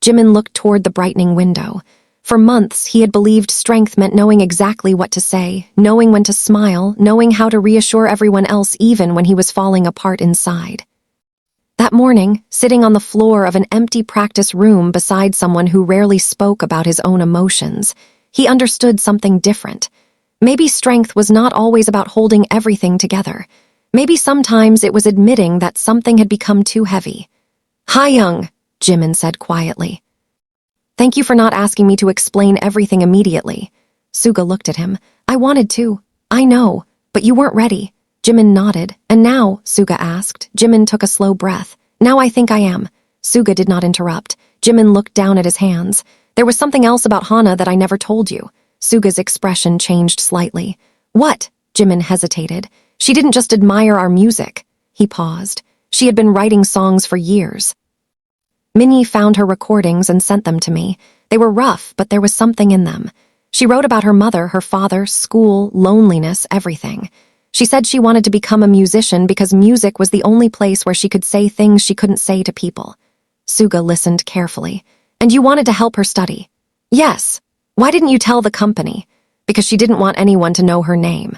Speaker 1: Jimin looked toward the brightening window. For months, he had believed strength meant knowing exactly what to say, knowing when to smile, knowing how to reassure everyone else even when he was falling apart inside. That morning, sitting on the floor of an empty practice room beside someone who rarely spoke about his own emotions, he understood something different. Maybe strength was not always about holding everything together. Maybe sometimes it was admitting that something had become too heavy. Hi, Young, Jimin said quietly. Thank you for not asking me to explain everything immediately. Suga looked at him. I wanted to. I know, but you weren't ready. Jimin nodded. And now, Suga asked. Jimin took a slow breath. Now I think I am. Suga did not interrupt. Jimin looked down at his hands. There was something else about Hana that I never told you. Suga's expression changed slightly. What? Jimin hesitated. She didn't just admire our music. He paused. She had been writing songs for years. Minnie found her recordings and sent them to me. They were rough, but there was something in them. She wrote about her mother, her father, school, loneliness, everything. She said she wanted to become a musician because music was the only place where she could say things she couldn't say to people. Suga listened carefully. And you wanted to help her study? Yes. Why didn't you tell the company? Because she didn't want anyone to know her name.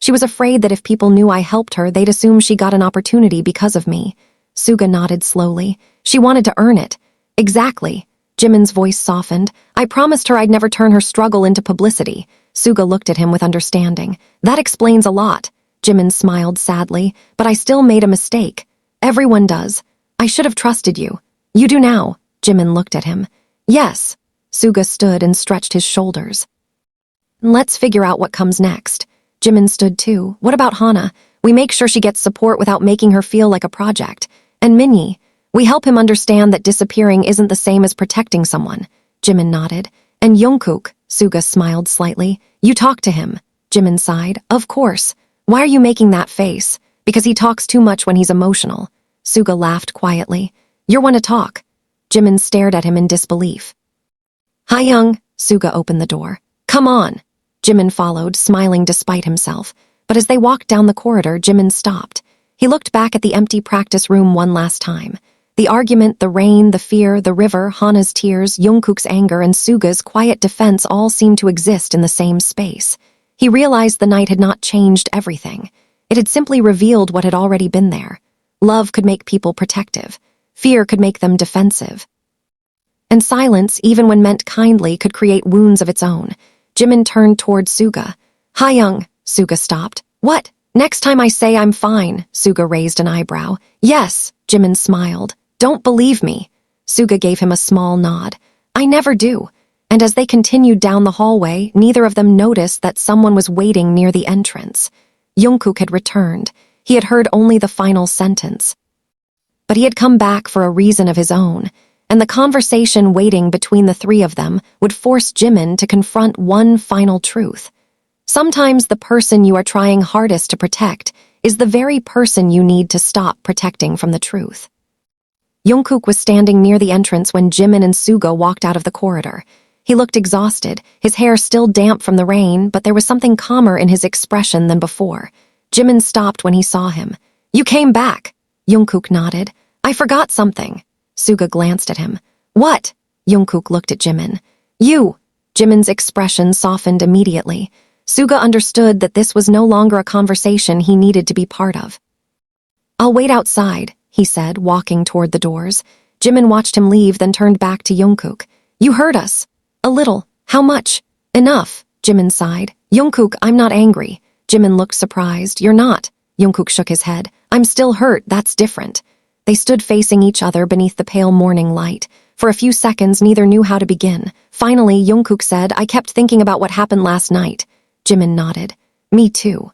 Speaker 1: She was afraid that if people knew I helped her, they'd assume she got an opportunity because of me. Suga nodded slowly. She wanted to earn it. Exactly. Jimin's voice softened. I promised her I'd never turn her struggle into publicity. Suga looked at him with understanding. That explains a lot. Jimin smiled sadly. But I still made a mistake. Everyone does. I should have trusted you. You do now. Jimin looked at him. Yes. Suga stood and stretched his shoulders. Let's figure out what comes next. Jimin stood too. What about Hana? We make sure she gets support without making her feel like a project. And Minnie, we help him understand that disappearing isn't the same as protecting someone. Jimin nodded. And Jungkook, Suga smiled slightly. You talk to him. Jimin sighed. Of course. Why are you making that face? Because he talks too much when he's emotional. Suga laughed quietly. You're one to talk. Jimin stared at him in disbelief. Hi, Young. Suga opened the door. Come on. Jimin followed, smiling despite himself. But as they walked down the corridor, Jimin stopped. He looked back at the empty practice room one last time. The argument, the rain, the fear, the river, Hana's tears, Jungkook's anger, and Suga's quiet defense all seemed to exist in the same space. He realized the night had not changed everything. It had simply revealed what had already been there. Love could make people protective. Fear could make them defensive. And silence, even when meant kindly, could create wounds of its own. Jimin turned toward Suga. Hi, Young. Suga stopped. What? Next time I say I'm fine. Suga raised an eyebrow. Yes. Jimin smiled. Don't believe me. Suga gave him a small nod. I never do. And as they continued down the hallway, neither of them noticed that someone was waiting near the entrance. Jungkook had returned. He had heard only the final sentence. But he had come back for a reason of his own, and the conversation waiting between the three of them would force Jimin to confront one final truth. Sometimes the person you are trying hardest to protect is the very person you need to stop protecting from the truth. Jungkook was standing near the entrance when Jimin and Suga walked out of the corridor. He looked exhausted, his hair still damp from the rain, but there was something calmer in his expression than before. Jimin stopped when he saw him. You came back. Jungkook nodded. I forgot something. Suga glanced at him. What? Jungkook looked at Jimin. You. Jimin's expression softened immediately. Suga understood that this was no longer a conversation he needed to be part of. I'll wait outside, he said, walking toward the doors. Jimin watched him leave, then turned back to Jungkook. You hurt us. A little. How much? Enough, Jimin sighed. Jungkook, I'm not angry. Jimin looked surprised. You're not. Jungkook shook his head. I'm still hurt, that's different. They stood facing each other beneath the pale morning light. For a few seconds, neither knew how to begin. Finally, Jungkook said, I kept thinking about what happened last night. Jimin nodded. Me too.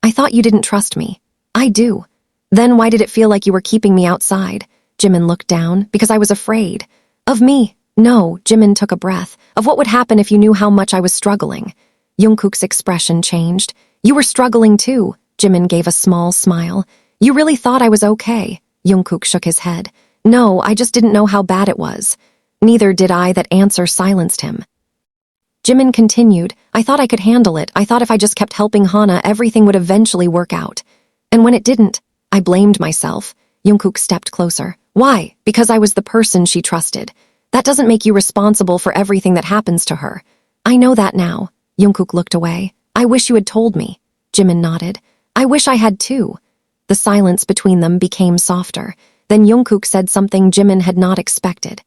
Speaker 1: I thought you didn't trust me. I do. Then why did it feel like you were keeping me outside? Jimin looked down. Because I was afraid. Of me? No, Jimin took a breath. Of what would happen if you knew how much I was struggling. Jungkook's expression changed. You were struggling too. Jimin gave a small smile. You really thought I was okay. Jungkook shook his head. No, I just didn't know how bad it was. Neither did I. That answer silenced him. Jimin continued, I thought I could handle it. I thought if I just kept helping Hana, everything would eventually work out. And when it didn't, I blamed myself. Jungkook stepped closer. Why? Because I was the person she trusted. That doesn't make you responsible for everything that happens to her. I know that now. Jungkook looked away. I wish you had told me. Jimin nodded. I wish I had too. The silence between them became softer. Then Jungkook said something Jimin had not expected.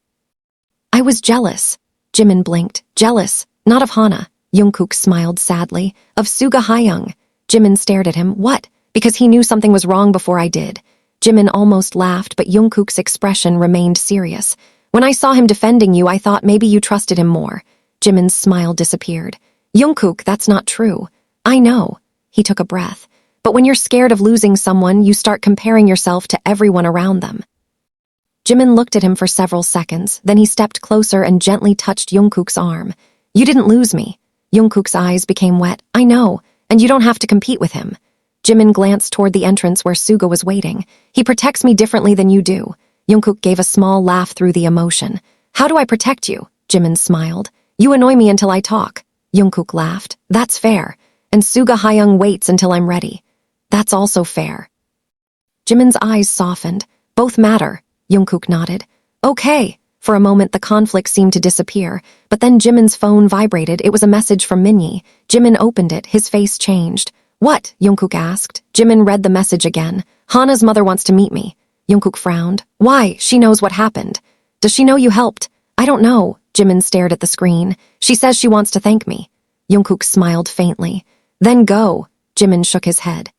Speaker 1: I was jealous. Jimin blinked. Jealous. Not of Hana. Jungkook smiled sadly. Of Suga Hyung. Jimin stared at him. What? Because he knew something was wrong before I did. Jimin almost laughed, but Jungkook's expression remained serious. When I saw him defending you, I thought maybe you trusted him more. Jimin's smile disappeared. Jungkook, that's not true. I know. He took a breath. But when you're scared of losing someone, you start comparing yourself to everyone around them. Jimin looked at him for several seconds, then he stepped closer and gently touched Jungkook's arm. You didn't lose me. Jungkook's eyes became wet. I know, and you don't have to compete with him. Jimin glanced toward the entrance where Suga was waiting. He protects me differently than you do. Jungkook gave a small laugh through the emotion. How do I protect you? Jimin smiled. You annoy me until I talk. Jungkook laughed. That's fair. And Suga Hyung waits until I'm ready. That's also fair. Jimin's eyes softened. Both matter. Jungkook nodded. Okay. For a moment, the conflict seemed to disappear, but then Jimin's phone vibrated. It was a message from Minnie. Jimin opened it. His face changed. What? Jungkook asked. Jimin read the message again. Hana's mother wants to meet me. Jungkook frowned. Why? She knows what happened. Does she know you helped? I don't know. Jimin stared at the screen. She says she wants to thank me. Jungkook smiled faintly. Then go. Jimin shook his head.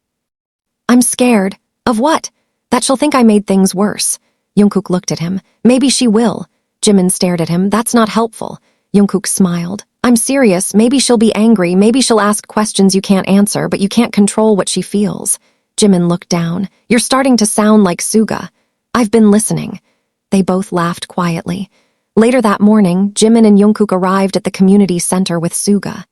Speaker 1: I'm scared. Of what? That she'll think I made things worse. Jungkook looked at him. Maybe she will. Jimin stared at him. That's not helpful. Jungkook smiled. I'm serious. Maybe she'll be angry. Maybe she'll ask questions you can't answer, but you can't control what she feels. Jimin looked down. You're starting to sound like Suga. I've been listening. They both laughed quietly. Later that morning, Jimin and Jungkook arrived at the community center with Suga.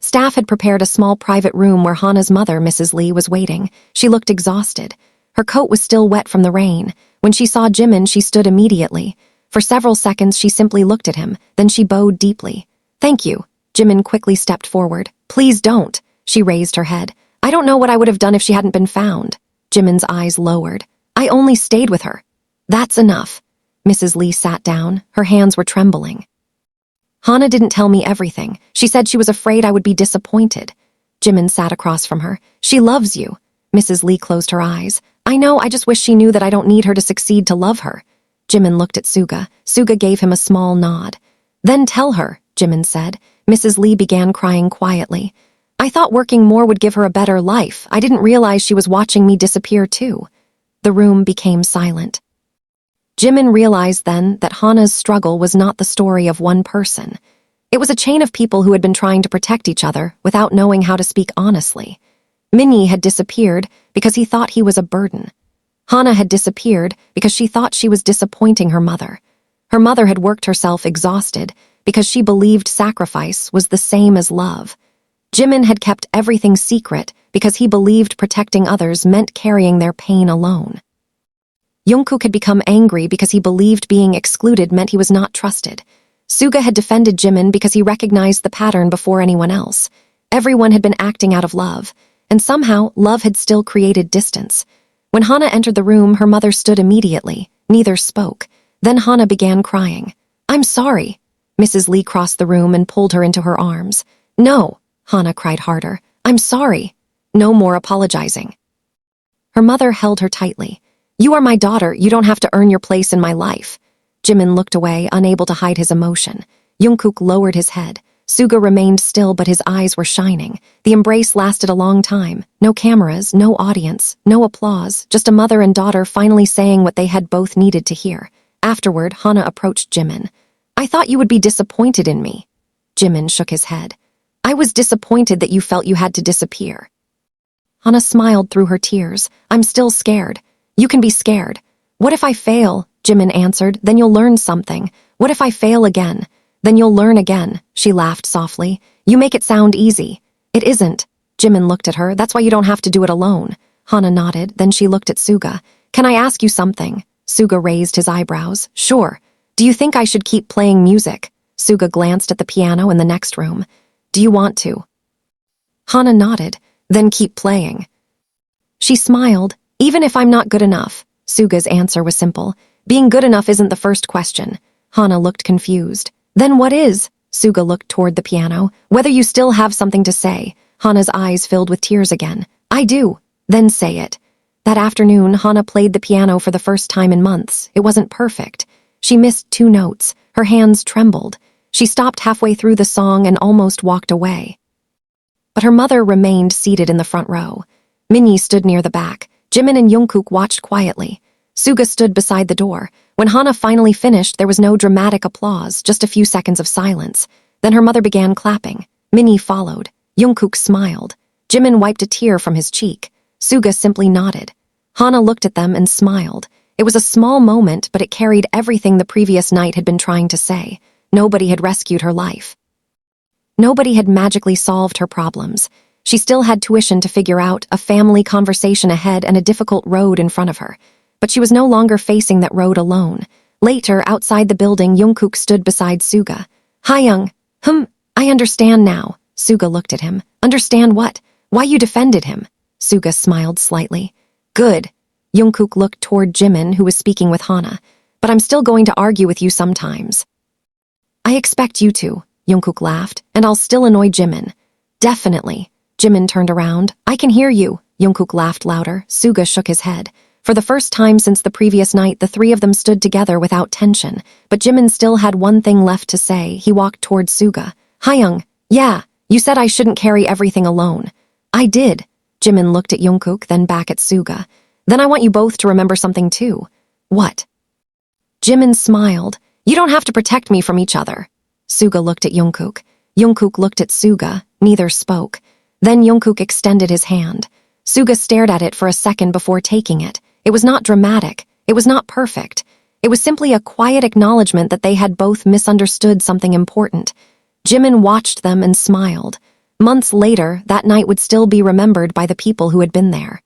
Speaker 1: Staff had prepared a small private room where Hana's mother, Mrs. Lee, was waiting. She looked exhausted. Her coat was still wet from the rain. When she saw Jimin, she stood immediately. For several seconds, she simply looked at him. Then she bowed deeply. Thank you. Jimin quickly stepped forward. Please don't. She raised her head. I don't know what I would have done if she hadn't been found. Jimin's eyes lowered. I only stayed with her. That's enough. Mrs. Lee sat down. Her hands were trembling. Hana didn't tell me everything. She said she was afraid I would be disappointed. Jimin sat across from her. She loves you. Mrs. Lee closed her eyes. I know, I just wish she knew that I don't need her to succeed to love her. Jimin looked at Suga. Suga gave him a small nod. Then tell her, Jimin said. Mrs. Lee began crying quietly. I thought working more would give her a better life. I didn't realize she was watching me disappear too. The room became silent. Jimin realized then that Hana's struggle was not the story of one person. It was a chain of people who had been trying to protect each other without knowing how to speak honestly. Minnie had disappeared because he thought he was a burden. Hana had disappeared because she thought she was disappointing her mother. Her mother had worked herself exhausted because she believed sacrifice was the same as love. Jimin had kept everything secret because he believed protecting others meant carrying their pain alone. Jungkook had become angry because he believed being excluded meant he was not trusted. Suga had defended Jimin because he recognized the pattern before anyone else. Everyone had been acting out of love, and somehow love had still created distance. When Hana entered the room, her mother stood immediately. Neither spoke. Then Hana began crying. I'm sorry. Mrs. Lee crossed the room and pulled her into her arms. No, Hana cried harder. I'm sorry. No more apologizing. Her mother held her tightly. You are my daughter. You don't have to earn your place in my life. Jimin looked away, unable to hide his emotion. Jungkook lowered his head. Suga remained still, but his eyes were shining. The embrace lasted a long time. No cameras, no audience, no applause, just a mother and daughter finally saying what they had both needed to hear. Afterward, Hana approached Jimin. I thought you would be disappointed in me. Jimin shook his head. I was disappointed that you felt you had to disappear. Hana smiled through her tears. I'm still scared. You can be scared. What if I fail? Jimin answered. Then you'll learn something. What if I fail again? Then you'll learn again. She laughed softly. You make it sound easy. It isn't. Jimin looked at her. That's why you don't have to do it alone. Hana nodded. Then she looked at Suga. Can I ask you something? Suga raised his eyebrows. Sure. Do you think I should keep playing music? Suga glanced at the piano in the next room. Do you want to? Hana nodded. Then keep playing. She smiled. Even if I'm not good enough. Suga's answer was simple. Being good enough isn't the first question. Hana looked confused. Then what is? Suga looked toward the piano. Whether you still have something to say. Hana's eyes filled with tears again. I do. Then say it. That afternoon, Hana played the piano for the first time in months. It wasn't perfect. She missed 2 notes. Her hands trembled. She stopped halfway through the song and almost walked away. But her mother remained seated in the front row. Minnie stood near the back. Jimin and Jungkook watched quietly. Suga stood beside the door. When Hana finally finished, there was no dramatic applause, just a few seconds of silence. Then her mother began clapping. Minnie followed. Jungkook smiled. Jimin wiped a tear from his cheek. Suga simply nodded. Hana looked at them and smiled. It was a small moment, but it carried everything the previous night had been trying to say. Nobody had rescued her life. Nobody had magically solved her problems. She still had tuition to figure out, a family conversation ahead, and a difficult road in front of her. But she was no longer facing that road alone. Later, outside the building, Jungkook stood beside Suga. Hyung, I understand now. Suga looked at him. Understand what? Why you defended him? Suga smiled slightly. Good. Jungkook looked toward Jimin, who was speaking with Hana. But I'm still going to argue with you sometimes. I expect you to, Jungkook laughed, and I'll still annoy Jimin. Definitely. Jimin turned around. I can hear you. Jungkook laughed louder. Suga shook his head. For the first time since the previous night, the 3 of them stood together without tension. But Jimin still had one thing left to say. He walked toward Suga. Hyung, yeah, you said I shouldn't carry everything alone. I did. Jimin looked at Jungkook, then back at Suga. Then I want you both to remember something too. What? Jimin smiled. You don't have to protect me from each other. Suga looked at Jungkook. Jungkook looked at Suga. Neither spoke. Then Jungkook extended his hand. Suga stared at it for a second before taking it. It was not dramatic. It was not perfect. It was simply a quiet acknowledgement that they had both misunderstood something important. Jimin watched them and smiled. Months later, that night would still be remembered by the people who had been there.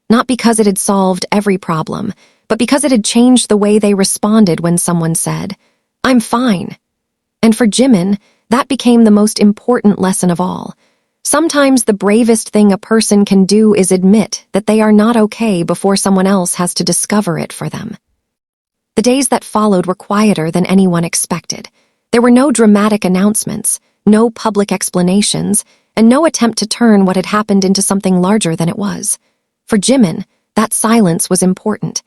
Speaker 1: Not because it had solved every problem, but because it had changed the way they responded when someone said, I'm fine. And for Jimin, that became the most important lesson of all. Sometimes the bravest thing a person can do is admit that they are not okay before someone else has to discover it for them. The days that followed were quieter than anyone expected. There were no dramatic announcements, no public explanations, and no attempt to turn what had happened into something larger than it was. For Jimin, that silence was important.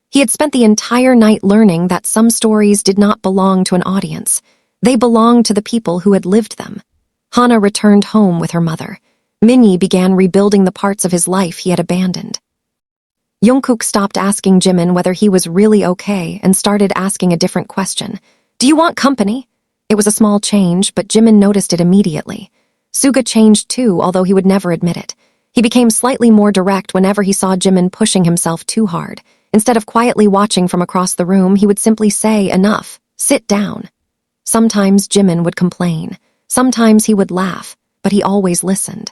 Speaker 1: He had spent the entire night learning that some stories did not belong to an audience. They belonged to the people who had lived them. Hana returned home with her mother. Minnie began rebuilding the parts of his life he had abandoned. Jungkook stopped asking Jimin whether he was really okay and started asking a different question. Do you want company? It was a small change, but Jimin noticed it immediately. Suga changed too, although he would never admit it. He became slightly more direct whenever he saw Jimin pushing himself too hard. Instead of quietly watching from across the room, he would simply say, enough, sit down. Sometimes Jimin would complain. Sometimes he would laugh, but he always listened.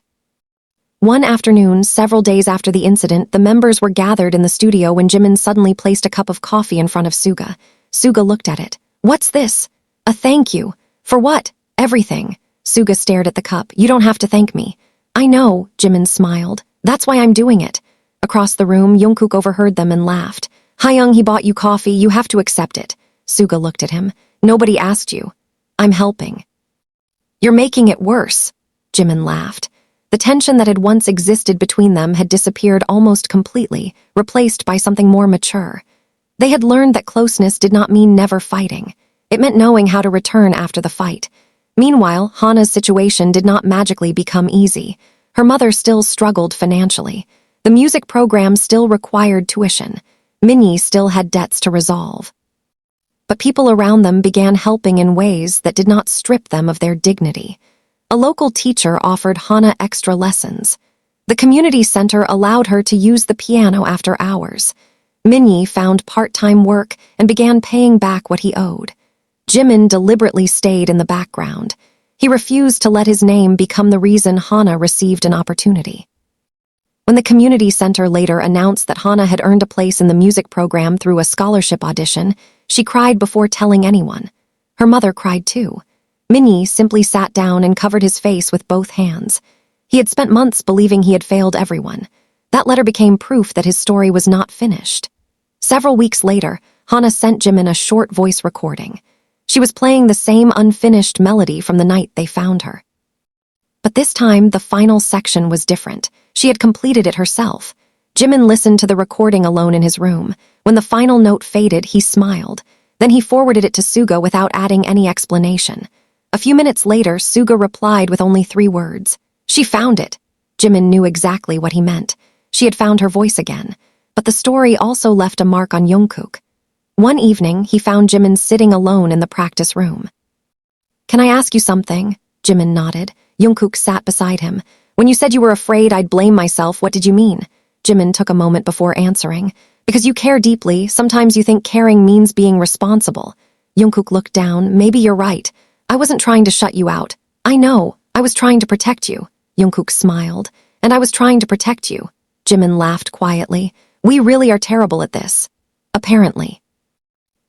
Speaker 1: One afternoon, several days after the incident, the members were gathered in the studio when Jimin suddenly placed a cup of coffee in front of Suga. Suga looked at it. What's this? A thank you. For what? Everything. Suga stared at the cup. You don't have to thank me. I know, Jimin smiled. That's why I'm doing it. Across the room, Jungkook overheard them and laughed. Hyung, he bought you coffee. You have to accept it. Suga looked at him. Nobody asked you. I'm helping. You're making it worse. Jimin laughed. The tension that had once existed between them had disappeared almost completely, replaced by something more mature. They had learned that closeness did not mean never fighting. It meant knowing how to return after the fight. Meanwhile, Hana's situation did not magically become easy. Her mother still struggled financially. The music program still required tuition. Minnie still had debts to resolve. But people around them began helping in ways that did not strip them of their dignity. A local teacher offered Hana extra lessons. The community center allowed her to use the piano after hours. Minnie found part-time work and began paying back what he owed. Jimin deliberately stayed in the background. He refused to let his name become the reason Hana received an opportunity. When the community center later announced that Hana had earned a place in the music program through a scholarship audition, she cried before telling anyone. Her mother cried too. Minnie simply sat down and covered his face with both hands. He had spent months believing he had failed everyone. That letter became proof that his story was not finished. Several weeks later, Hana sent Jimin a short voice recording. She was playing the same unfinished melody from the night they found her. But this time, the final section was different. She had completed it herself. Jimin listened to the recording alone in his room. When the final note faded, he smiled. Then he forwarded it to Suga without adding any explanation. A few minutes later, Suga replied with only 3 words. She found it. Jimin knew exactly what he meant. She had found her voice again. But the story also left a mark on Jungkook. One evening, he found Jimin sitting alone in the practice room. "Can I ask you something?" Jimin nodded. Jungkook sat beside him. "When you said you were afraid I'd blame myself, what did you mean?" Jimin took a moment before answering. "Because you care deeply, sometimes you think caring means being responsible." Jungkook looked down. "Maybe you're right. I wasn't trying to shut you out. I know. I was trying to protect you." Jungkook smiled. "And I was trying to protect you." Jimin laughed quietly. "We really are terrible at this." Apparently.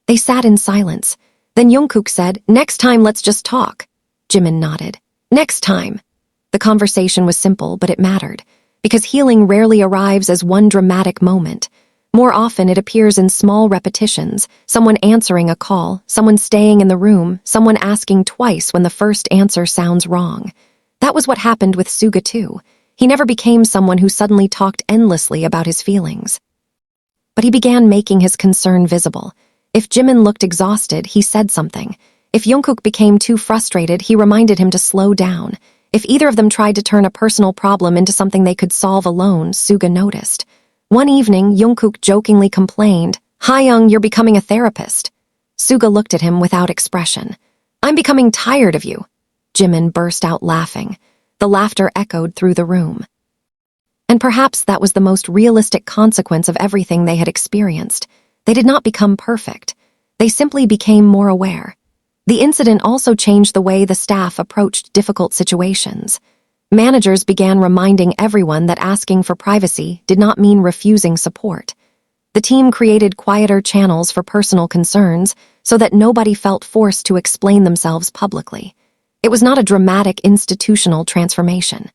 Speaker 1: They sat in silence. Then Jungkook said, "Next time let's just talk." Jimin nodded. "Next time." The conversation was simple, but it mattered. Because healing rarely arrives as one dramatic moment. More often it appears in small repetitions, someone answering a call, someone staying in the room, someone asking twice when the first answer sounds wrong. That was what happened with Suga too. He never became someone who suddenly talked endlessly about his feelings. But he began making his concern visible. If Jimin looked exhausted, he said something. If Jungkook became too frustrated, he reminded him to slow down. If either of them tried to turn a personal problem into something they could solve alone, Suga noticed. One evening, Jungkook jokingly complained, "Hayoung, you're becoming a therapist." Suga looked at him without expression. "I'm becoming tired of you." Jimin burst out laughing. The laughter echoed through the room. And perhaps that was the most realistic consequence of everything they had experienced. They did not become perfect. They simply became more aware. The incident also changed the way the staff approached difficult situations. Managers began reminding everyone that asking for privacy did not mean refusing support. The team created quieter channels for personal concerns so that nobody felt forced to explain themselves publicly. It was not a dramatic institutional transformation.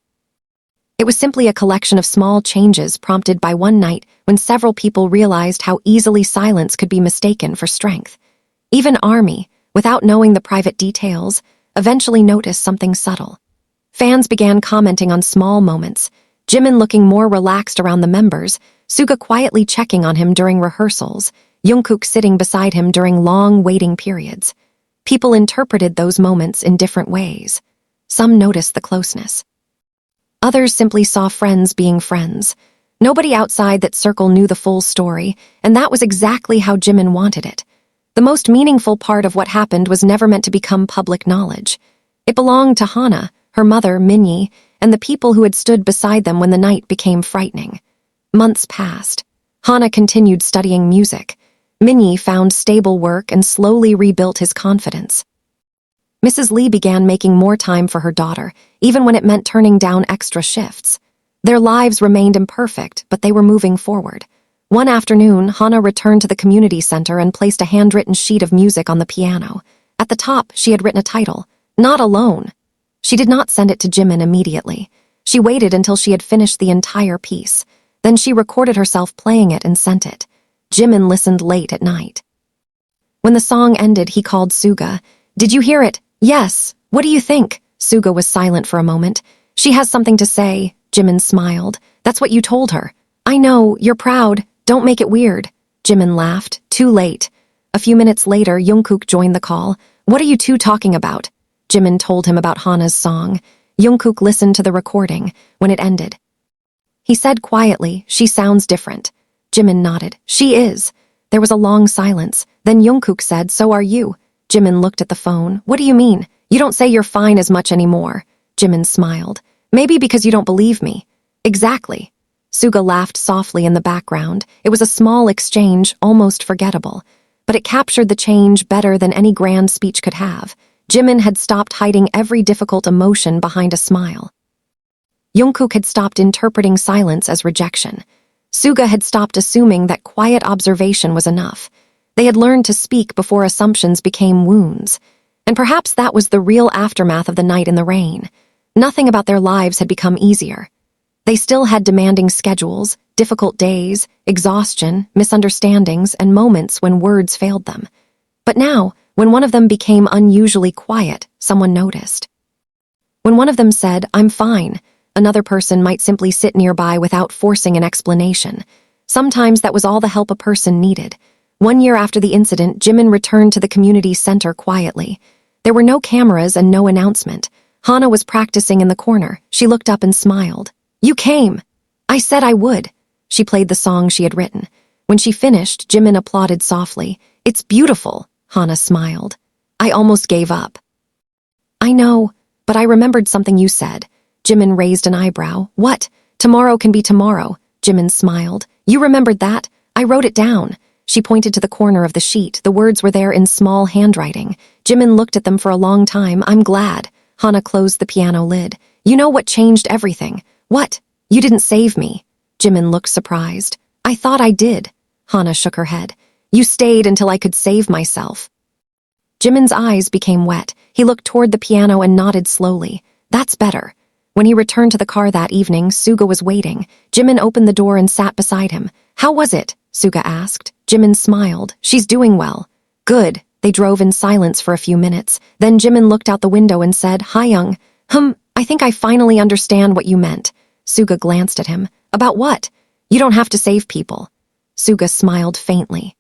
Speaker 1: It was simply a collection of small changes prompted by one night when several people realized how easily silence could be mistaken for strength. Even Army, without knowing the private details, eventually noticed something subtle. Fans began commenting on small moments, Jimin looking more relaxed around the members, Suga quietly checking on him during rehearsals, Jungkook sitting beside him during long waiting periods. People interpreted those moments in different ways. Some noticed the closeness. Others simply saw friends being friends. Nobody outside that circle knew the full story, and that was exactly how Jimin wanted it. The most meaningful part of what happened was never meant to become public knowledge. It belonged to Hana, her mother, Minnie, and the people who had stood beside them when the night became frightening. Months passed. Hana continued studying music. Minnie found stable work and slowly rebuilt his confidence. Mrs. Lee began making more time for her daughter, even when it meant turning down extra shifts. Their lives remained imperfect, but they were moving forward. One afternoon, Hana returned to the community center and placed a handwritten sheet of music on the piano. At the top, she had written a title, "Not Alone." She did not send it to Jimin immediately. She waited until she had finished the entire piece. Then she recorded herself playing it and sent it. Jimin listened late at night. When the song ended, he called Suga. "Did you hear it?" "Yes. What do you think?" Suga was silent for a moment. "She has something to say." Jimin smiled. "That's what you told her." "I know. You're proud. Don't make it weird." Jimin laughed. "Too late." A few minutes later, Jungkook joined the call. "What are you two talking about?" Jimin told him about Hana's song. Jungkook listened to the recording. When it ended, he said quietly, "She sounds different." Jimin nodded. "She is." There was a long silence. Then Jungkook said, "So are you." Jimin looked at the phone. "What do you mean? You don't say you're fine as much anymore." Jimin smiled. "Maybe because you don't believe me." "Exactly." Suga laughed softly in the background. It was a small exchange, almost forgettable. But it captured the change better than any grand speech could have. Jimin had stopped hiding every difficult emotion behind a smile. Jungkook had stopped interpreting silence as rejection. Suga had stopped assuming that quiet observation was enough. They had learned to speak before assumptions became wounds. And perhaps that was the real aftermath of the night in the rain. Nothing about their lives had become easier. They still had demanding schedules, difficult days, exhaustion, misunderstandings, and moments when words failed them. But now, when one of them became unusually quiet, someone noticed. When one of them said, "I'm fine," another person might simply sit nearby without forcing an explanation. Sometimes that was all the help a person needed. 1 year after the incident, Jimin returned to the community center quietly. There were no cameras and no announcement. Hana was practicing in the corner. She looked up and smiled. "You came." "I said I would." She played the song she had written. When she finished, Jimin applauded softly. "It's beautiful," Hana smiled. "I almost gave up." "I know, but I remembered something you said." Jimin raised an eyebrow. "What? Tomorrow can be tomorrow." Jimin smiled. "You remembered that? I wrote it down." She pointed to the corner of the sheet. The words were there in small handwriting. Jimin looked at them for a long time. "I'm glad." Hana closed the piano lid. "You know what changed everything?" "What? You didn't save me." Jimin looked surprised. "I thought I did." Hana shook her head. "You stayed until I could save myself." Jimin's eyes became wet. He looked toward the piano and nodded slowly. "That's better." When he returned to the car that evening, Suga was waiting. Jimin opened the door and sat beside him. "How was it?" Suga asked. Jimin smiled. "She's doing well." "Good." They drove in silence for a few minutes. Then Jimin looked out the window and said, "Hyung, I think I finally understand what you meant." Suga glanced at him. "About what?" "You don't have to save people." Suga smiled faintly.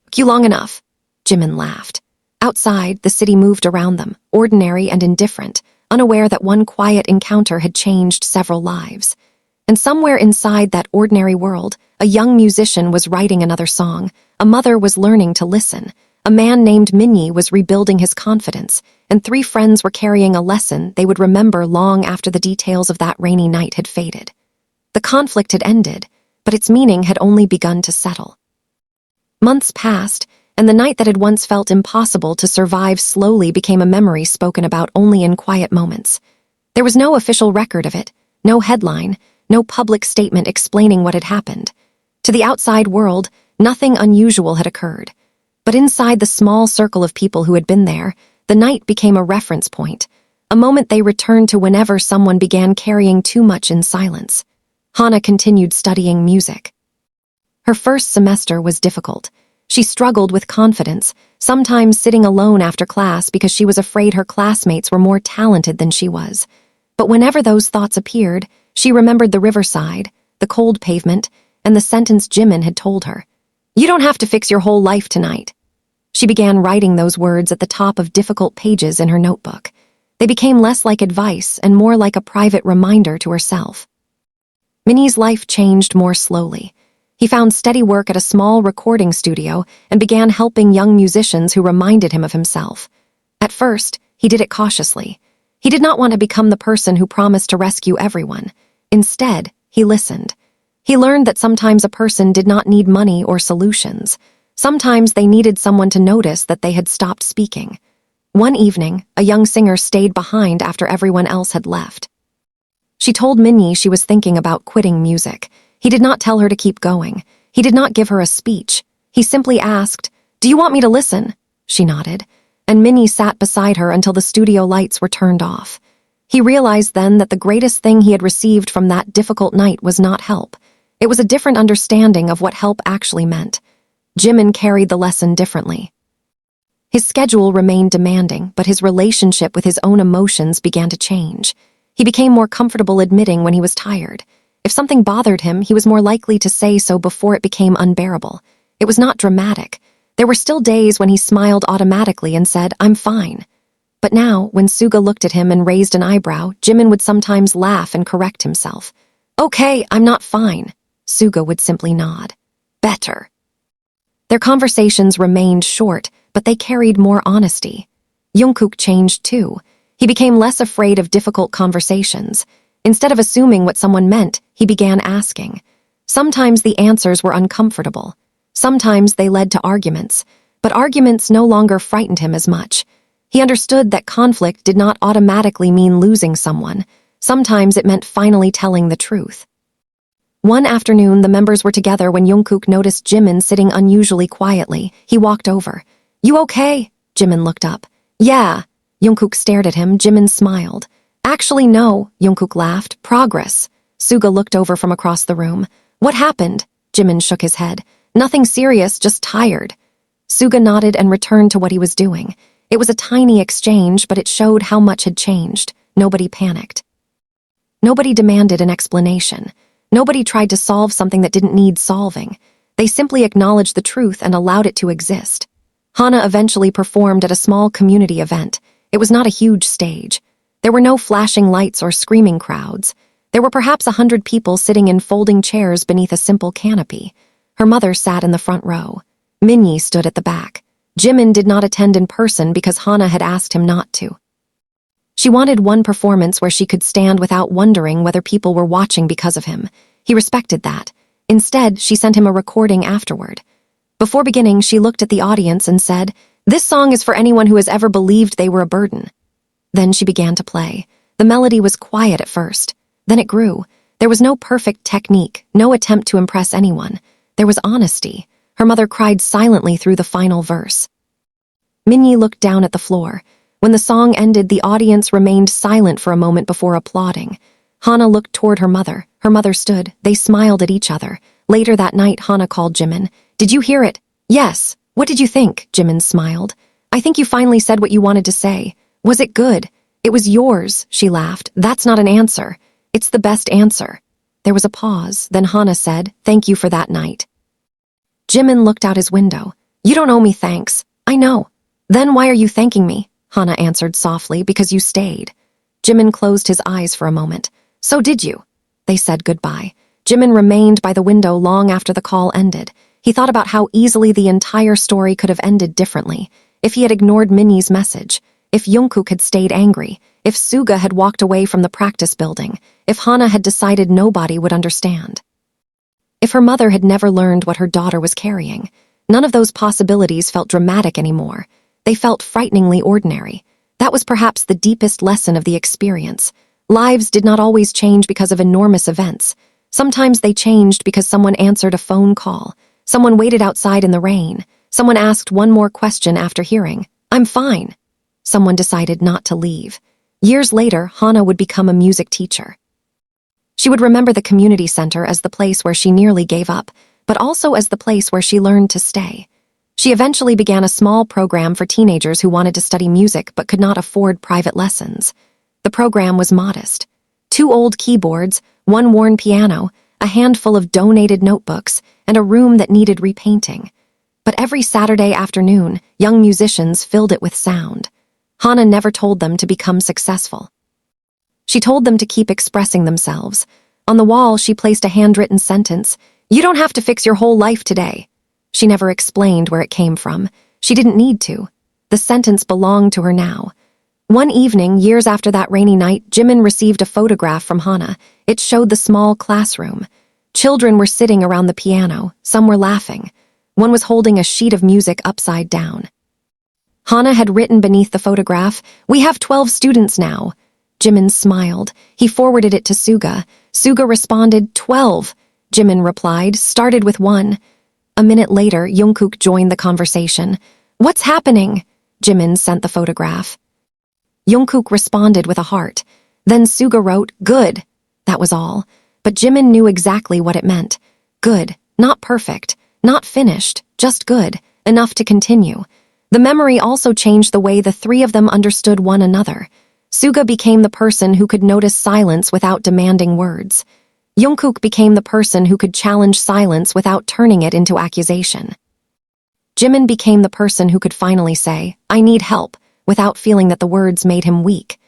Speaker 1: "Took you long enough." Jimin laughed. Outside, the city moved around them, ordinary and indifferent, unaware that one quiet encounter had changed several lives. And somewhere inside that ordinary world, a young musician was writing another song, a mother was learning to listen, a man named Minyi was rebuilding his confidence, and 3 friends were carrying a lesson they would remember long after the details of that rainy night had faded. The conflict had ended, but its meaning had only begun to settle. Months passed, and the night that had once felt impossible to survive slowly became a memory spoken about only in quiet moments. There was no official record of it, no headline, no public statement explaining what had happened. To the outside world, nothing unusual had occurred. But inside the small circle of people who had been there, the night became a reference point, a moment they returned to whenever someone began carrying too much in silence. Hana continued studying music. Her first semester was difficult. She struggled with confidence, sometimes sitting alone after class because she was afraid her classmates were more talented than she was. But whenever those thoughts appeared, she remembered the riverside, the cold pavement, and the sentence Jimin had told her. "You don't have to fix your whole life tonight." She began writing those words at the top of difficult pages in her notebook. They became less like advice and more like a private reminder to herself. Minnie's life changed more slowly. He found steady work at a small recording studio and began helping young musicians who reminded him of himself. At first, he did it cautiously. He did not want to become the person who promised to rescue everyone. Instead, he listened. He learned that sometimes a person did not need money or solutions. Sometimes they needed someone to notice that they had stopped speaking. One evening, a young singer stayed behind after everyone else had left. She told Minnie she was thinking about quitting music. He did not tell her to keep going. He did not give her a speech. He simply asked, "Do you want me to listen?" She nodded, and Minnie sat beside her until the studio lights were turned off. He realized then that the greatest thing he had received from that difficult night was not help. It was a different understanding of what help actually meant. Jimin carried the lesson differently. His schedule remained demanding, but his relationship with his own emotions began to change. He became more comfortable admitting when he was tired. If something bothered him, he was more likely to say so before it became unbearable. It was not dramatic. There were still days when he smiled automatically and said, "I'm fine." But now, when Suga looked at him and raised an eyebrow, Jimin would sometimes laugh and correct himself. "Okay, I'm not fine." Suga would simply nod. "Better." Their conversations remained short, but they carried more honesty. Jungkook changed too. He became less afraid of difficult conversations. Instead of assuming what someone meant, he began asking. Sometimes the answers were uncomfortable. Sometimes they led to arguments, but arguments no longer frightened him as much. He understood that conflict did not automatically mean losing someone. Sometimes it meant finally telling the truth. One afternoon, the members were together when Jungkook noticed Jimin sitting unusually quietly. He walked over. "You okay?" Jimin looked up. "Yeah." Jungkook stared at him. Jimin smiled. "Actually, no," Jungkook laughed. "Progress." Suga looked over from across the room. "What happened?" Jimin shook his head. "Nothing serious, just tired." Suga nodded and returned to what he was doing. It was a tiny exchange, but it showed how much had changed. Nobody panicked. Nobody demanded an explanation. Nobody tried to solve something that didn't need solving. They simply acknowledged the truth and allowed it to exist. Hana eventually performed at a small community event. It was not a huge stage. There were no flashing lights or screaming crowds. There were perhaps 100 people sitting in folding chairs beneath a simple canopy. Her mother sat in the front row. Minnie stood at the back. Jimin did not attend in person because Hana had asked him not to. She wanted one performance where she could stand without wondering whether people were watching because of him. He respected that. Instead, she sent him a recording afterward. Before beginning, she looked at the audience and said, "This song is for anyone who has ever believed they were a burden." Then she began to play. The melody was quiet at first. Then it grew. There was no perfect technique, no attempt to impress anyone. There was honesty. Her mother cried silently through the final verse. Minnie looked down at the floor. When the song ended, the audience remained silent for a moment before applauding. Hana looked toward her mother. Her mother stood. They smiled at each other. Later that night, Hana called Jimin. "Did you hear it?" "Yes." "What did you think?" Jimin smiled. "I think you finally said what you wanted to say." "Was it good?" "It was yours," she laughed. "That's not an answer. It's the best answer." There was a pause. Then Hana said, "Thank you for that night." Jimin looked out his window. "You don't owe me thanks." "I know." "Then why are you thanking me?" Hana answered softly, "Because you stayed." Jimin closed his eyes for a moment. "So did you?" They said goodbye. Jimin remained by the window long after the call ended. He thought about how easily the entire story could have ended differently. If he had ignored Minnie's message, if Jungkook had stayed angry, if Suga had walked away from the practice building, if Hana had decided nobody would understand. If her mother had never learned what her daughter was carrying, none of those possibilities felt dramatic anymore. They felt frighteningly ordinary. That was perhaps the deepest lesson of the experience. Lives did not always change because of enormous events. Sometimes they changed because someone answered a phone call. Someone waited outside in the rain. Someone asked one more question after hearing, "I'm fine." Someone decided not to leave. Years later, Hana would become a music teacher. She would remember the community center as the place where she nearly gave up, but also as the place where she learned to stay. She eventually began a small program for teenagers who wanted to study music but could not afford private lessons. The program was modest. 2 old keyboards, 1 worn piano, a handful of donated notebooks, and a room that needed repainting. But every Saturday afternoon, young musicians filled it with sound. Hana never told them to become successful. She told them to keep expressing themselves. On the wall, she placed a handwritten sentence, "You don't have to fix your whole life today." She never explained where it came from. She didn't need to. The sentence belonged to her now. One evening, years after that rainy night, Jimin received a photograph from Hana. It showed the small classroom. Children were sitting around the piano. Some were laughing. One was holding a sheet of music upside down. Hana had written beneath the photograph, "We have 12 students now." Jimin smiled. He forwarded it to Suga. Suga responded, "12." Jimin replied, "Started with 1." A minute later, Jungkook joined the conversation. "What's happening?" Jimin sent the photograph. Jungkook responded with a heart. Then Suga wrote, "Good." That was all. But Jimin knew exactly what it meant. Good, not perfect, not finished, just good, enough to continue. The memory also changed the way the 3 of them understood one another. Suga became the person who could notice silence without demanding words. Jungkook became the person who could challenge silence without turning it into accusation. Jimin became the person who could finally say, "I need help," without feeling that the words made him weak.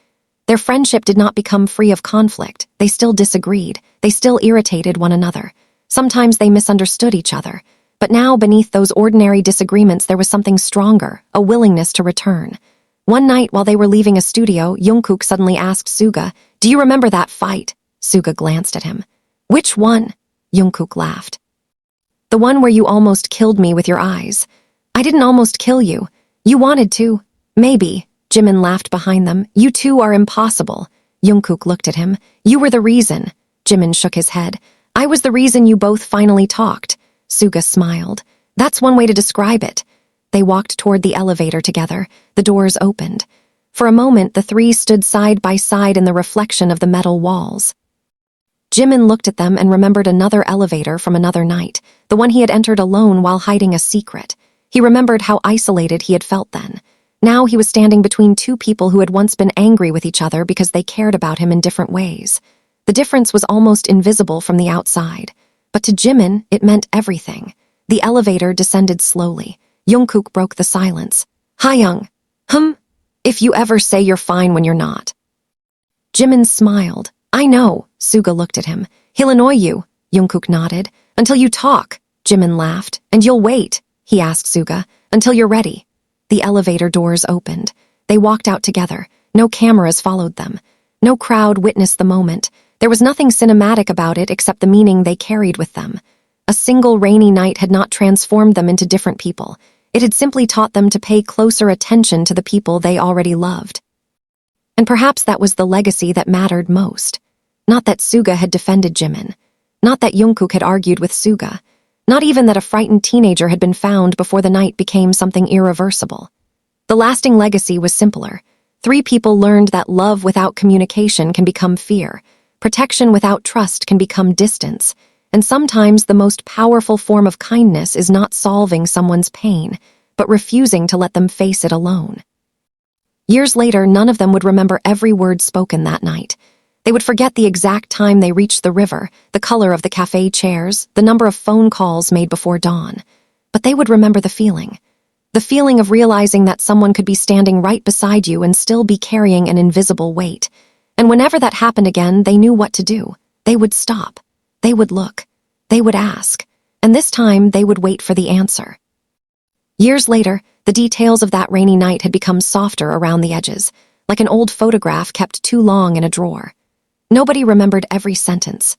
Speaker 1: Their friendship did not become free of conflict. They still disagreed. They still irritated one another. Sometimes they misunderstood each other. But now, beneath those ordinary disagreements, there was something stronger, a willingness to return. One night, while they were leaving a studio, Jungkook suddenly asked Suga, "Do you remember that fight?" Suga glanced at him. "Which one?" Jungkook laughed. "The one where you almost killed me with your eyes." "I didn't almost kill you. You wanted to." "Maybe." Jimin laughed behind them. "You two are impossible." Jungkook looked at him. You were the reason. Jimin shook his head. I was the reason you both finally talked. Suga smiled. That's one way to describe it. They walked toward the elevator together. The doors opened. For a moment, the three stood side by side in the reflection of the metal walls. Jimin looked at them and remembered another elevator from another night, the one he had entered alone while hiding a secret. He remembered how isolated he had felt then. Now he was standing between two people who had once been angry with each other because they cared about him in different ways. The difference was almost invisible from the outside. But to Jimin, it meant everything. The elevator descended slowly. Jungkook broke the silence. Hayoung. If you ever say you're fine when you're not. Jimin smiled. I know. Suga looked at him. He'll annoy you. Jungkook nodded. Until you talk. Jimin laughed. And you'll wait, he asked Suga, until you're ready. The elevator doors opened. They walked out together. No cameras followed them. No crowd witnessed the moment. There was nothing cinematic about it except the meaning they carried with them. A single rainy night had not transformed them into different people. It had simply taught them to pay closer attention to the people they already loved. And perhaps that was the legacy that mattered most. Not that Suga had defended Jimin. Not that Jungkook had argued with Suga. Not even that a frightened teenager had been found before the night became something irreversible. The lasting legacy was simpler. Three people learned that love without communication can become fear, protection without trust can become distance, and sometimes the most powerful form of kindness is not solving someone's pain, but refusing to let them face it alone. Years later, none of them would remember every word spoken that night. They would forget the exact time they reached the river, the color of the cafe chairs, the number of phone calls made before dawn. But they would remember the feeling. The feeling of realizing that someone could be standing right beside you and still be carrying an invisible weight. And whenever that happened again, they knew what to do. They would stop. They would look. They would ask. And this time, they would wait for the answer. Years later, the details of that rainy night had become softer around the edges, like an old photograph kept too long in a drawer. Nobody remembered every sentence.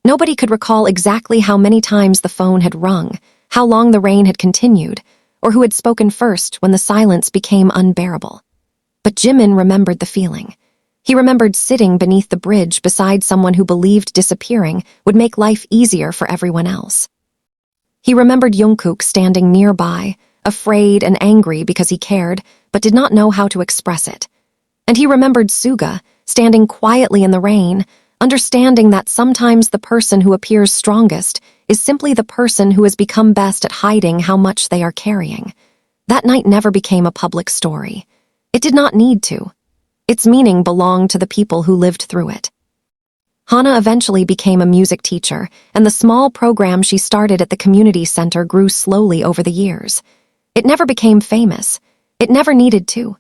Speaker 1: Nobody could recall exactly how many times the phone had rung, how long the rain had continued, or who had spoken first when the silence became unbearable. But Jimin remembered the feeling. He remembered sitting beneath the bridge beside someone who believed disappearing would make life easier for everyone else. He remembered Jungkook standing nearby, afraid and angry because he cared, but did not know how to express it. And he remembered Suga, standing quietly in the rain, understanding that sometimes the person who appears strongest is simply the person who has become best at hiding how much they are carrying. That night never became a public story. It did not need to. Its meaning belonged to the people who lived through it. Hana eventually became a music teacher, and the small program she started at the community center grew slowly over the years. It never became famous. It never needed to.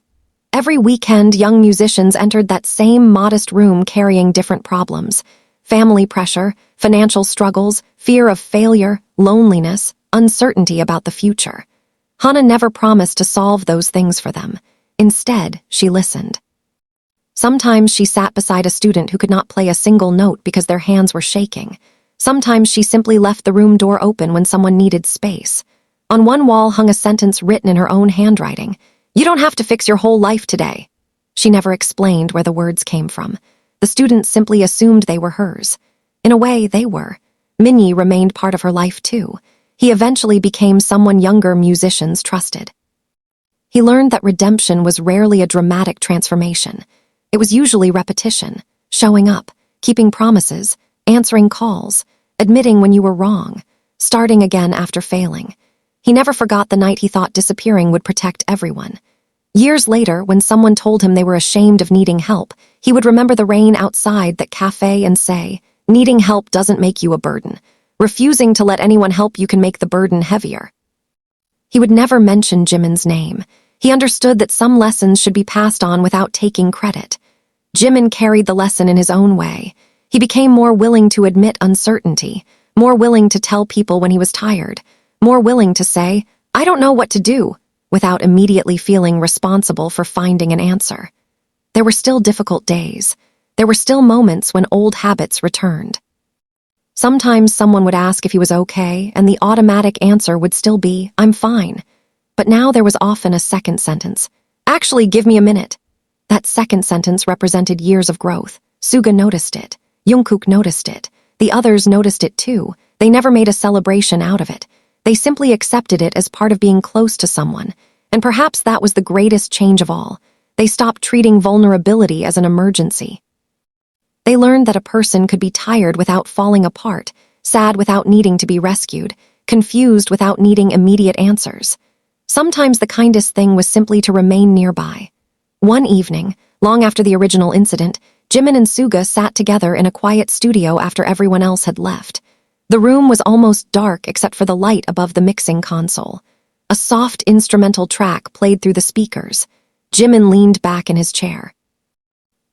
Speaker 1: Every weekend, young musicians entered that same modest room carrying different problems: family pressure, financial struggles, fear of failure, loneliness, uncertainty about the future. Hana never promised to solve those things for them. Instead, she listened. Sometimes she sat beside a student who could not play a single note because their hands were shaking. Sometimes she simply left the room door open when someone needed space. On one wall hung a sentence written in her own handwriting: "You don't have to fix your whole life today." She never explained where the words came from. The students simply assumed they were hers. In a way, they were. Minyi remained part of her life too. He eventually became someone younger musicians trusted. He learned that redemption was rarely a dramatic transformation. It was usually repetition, showing up, keeping promises, answering calls, admitting when you were wrong, starting again after failing. He never forgot the night he thought disappearing would protect everyone. Years later, when someone told him they were ashamed of needing help, he would remember the rain outside that cafe and say, "Needing help doesn't make you a burden. Refusing to let anyone help you can make the burden heavier." He would never mention Jimin's name. He understood that some lessons should be passed on without taking credit. Jimin carried the lesson in his own way. He became more willing to admit uncertainty, more willing to tell people when he was tired, more willing to say, "I don't know what to do," without immediately feeling responsible for finding an answer. There were still difficult days. There were still moments when old habits returned. Sometimes someone would ask if he was okay, and the automatic answer would still be, "I'm fine." But now there was often a second sentence. "Actually, give me a minute." That second sentence represented years of growth. Suga noticed it. Jungkook noticed it. The others noticed it too. They never made a celebration out of it. They simply accepted it as part of being close to someone. And perhaps that was the greatest change of all. They stopped treating vulnerability as an emergency. They learned that a person could be tired without falling apart, sad without needing to be rescued, confused without needing immediate answers. Sometimes the kindest thing was simply to remain nearby. One evening, long after the original incident, Jimin and Suga sat together in a quiet studio after everyone else had left. The room was almost dark except for the light above the mixing console. A soft instrumental track played through the speakers. Jimin leaned back in his chair.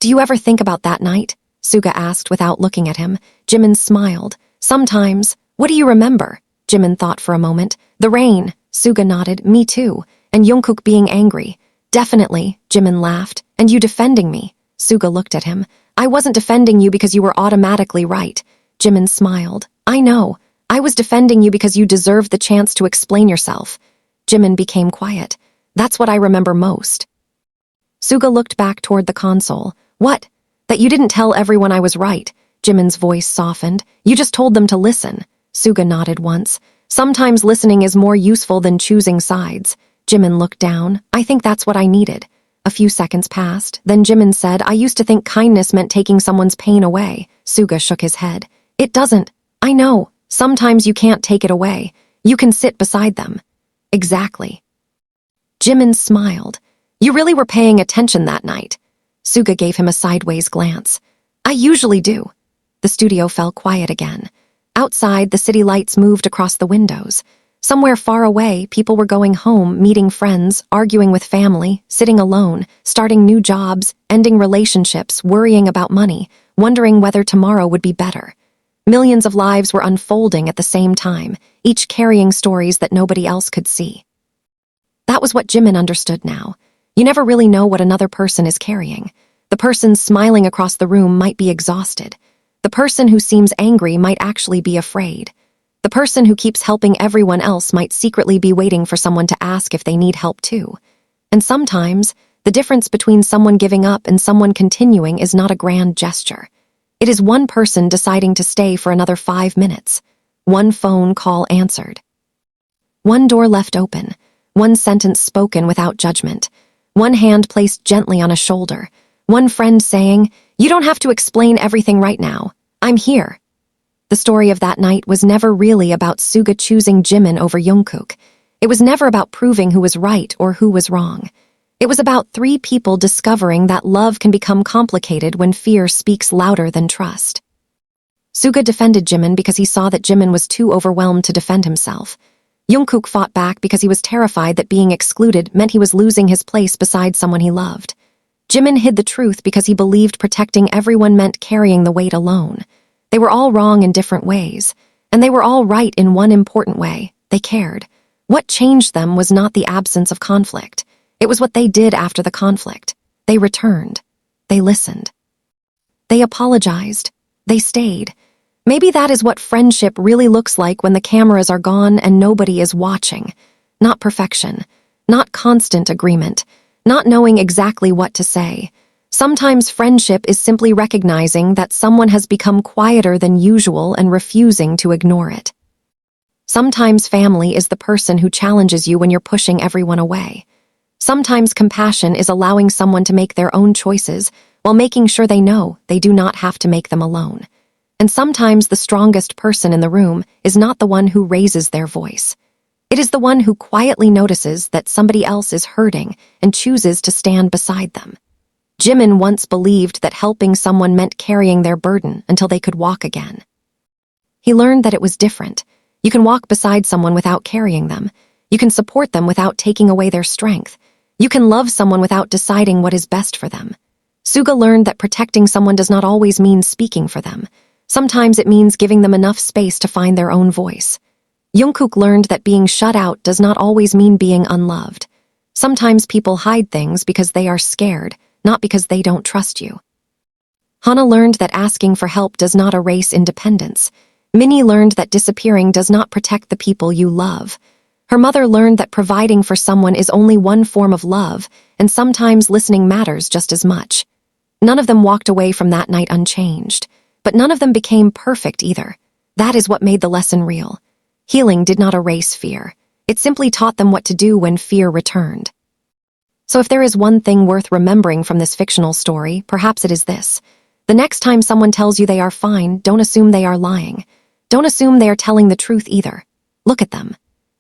Speaker 1: "Do you ever think about that night?" Suga asked without looking at him. Jimin smiled. "Sometimes. What do you remember?" Jimin thought for a moment. "The rain." Suga nodded. "Me too. And Jungkook being angry." "Definitely," Jimin laughed. "And you defending me." Suga looked at him. "I wasn't defending you because you were automatically right." Jimin smiled. "I know. I was defending you because you deserved the chance to explain yourself." Jimin became quiet. "That's what I remember most." Suga looked back toward the console. "What? That you didn't tell everyone I was right." Jimin's voice softened. "You just told them to listen." Suga nodded once. "Sometimes listening is more useful than choosing sides." Jimin looked down. "I think that's what I needed." A few seconds passed. Then Jimin said, "I used to think kindness meant taking someone's pain away." Suga shook his head. "It doesn't. I know. Sometimes you can't take it away. You can sit beside them." "Exactly." Jimin smiled. "You really were paying attention that night." Suga gave him a sideways glance. "I usually do." The studio fell quiet again. Outside, the city lights moved across the windows. Somewhere far away, people were going home, meeting friends, arguing with family, sitting alone, starting new jobs, ending relationships, worrying about money, wondering whether tomorrow would be better. Millions of lives were unfolding at the same time, each carrying stories that nobody else could see. That was what Jimin understood now. You never really know what another person is carrying. The person smiling across the room might be exhausted. The person who seems angry might actually be afraid. The person who keeps helping everyone else might secretly be waiting for someone to ask if they need help too. And sometimes, the difference between someone giving up and someone continuing is not a grand gesture. It is one person deciding to stay for another 5 minutes. One phone call answered. One door left open. One sentence spoken without judgment. One hand placed gently on a shoulder. One friend saying, "You don't have to explain everything right now. I'm here." The story of that night was never really about Suga choosing Jimin over Jungkook. It was never about proving who was right or who was wrong. It was about 3 people discovering that love can become complicated when fear speaks louder than trust. Suga defended Jimin because he saw that Jimin was too overwhelmed to defend himself. Jungkook fought back because he was terrified that being excluded meant he was losing his place beside someone he loved. Jimin hid the truth because he believed protecting everyone meant carrying the weight alone. They were all wrong in different ways, and they were all right in one important way. They cared. What changed them was not the absence of conflict. It was what they did after the conflict. They returned. They listened. They apologized. They stayed. Maybe that is what friendship really looks like when the cameras are gone and nobody is watching. Not perfection. Not constant agreement. Not knowing exactly what to say. Sometimes friendship is simply recognizing that someone has become quieter than usual and refusing to ignore it. Sometimes family is the person who challenges you when you're pushing everyone away. Sometimes compassion is allowing someone to make their own choices while making sure they know they do not have to make them alone. And sometimes the strongest person in the room is not the one who raises their voice. It is the one who quietly notices that somebody else is hurting and chooses to stand beside them. Jimin once believed that helping someone meant carrying their burden until they could walk again. He learned that it was different. You can walk beside someone without carrying them. You can support them without taking away their strength. You can love someone without deciding what is best for them. Suga learned that protecting someone does not always mean speaking for them. Sometimes it means giving them enough space to find their own voice. Jungkook learned that being shut out does not always mean being unloved. Sometimes people hide things because they are scared, not because they don't trust you. Hana learned that asking for help does not erase independence. Minnie learned that disappearing does not protect the people you love. Her mother learned that providing for someone is only one form of love, and sometimes listening matters just as much. None of them walked away from that night unchanged, but none of them became perfect either. That is what made the lesson real. Healing did not erase fear. It simply taught them what to do when fear returned. So if there is one thing worth remembering from this fictional story, perhaps it is this. The next time someone tells you they are fine, don't assume they are lying. Don't assume they are telling the truth either. Look at them.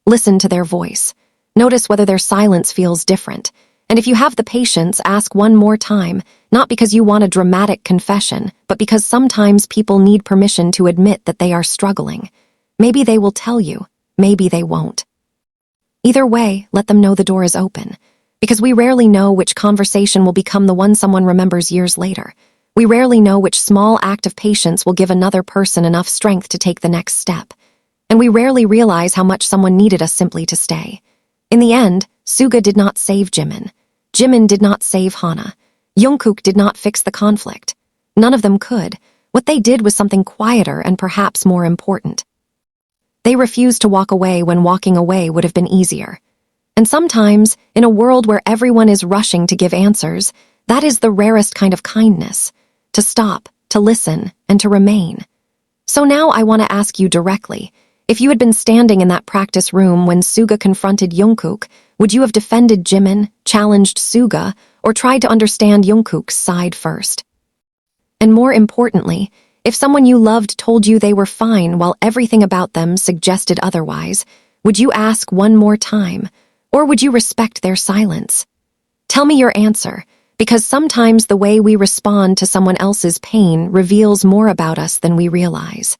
Speaker 1: Listen to their voice. Notice whether their silence feels different. And if you have the patience, ask one more time, not because you want a dramatic confession, but because sometimes people need permission to admit that they are struggling. Maybe they will tell you. Maybe they won't. Either way, let them know the door is open. Because we rarely know which conversation will become the one someone remembers years later. We rarely know which small act of patience will give another person enough strength to take the next step. And we rarely realize how much someone needed us simply to stay. In the end, Suga did not save Jimin. Jimin did not save Hana. Jungkook did not fix the conflict. None of them could. What they did was something quieter and perhaps more important. They refused to walk away when walking away would have been easier. And sometimes, in a world where everyone is rushing to give answers, that is the rarest kind of kindness. To stop, to listen, and to remain. So now I want to ask you directly, if you had been standing in that practice room when Suga confronted Jungkook, would you have defended Jimin, challenged Suga, or tried to understand Jungkook's side first? And more importantly, if someone you loved told you they were fine while everything about them suggested otherwise, would you ask one more time, or would you respect their silence? Tell me your answer. Because sometimes the way we respond to someone else's pain reveals more about us than we realize.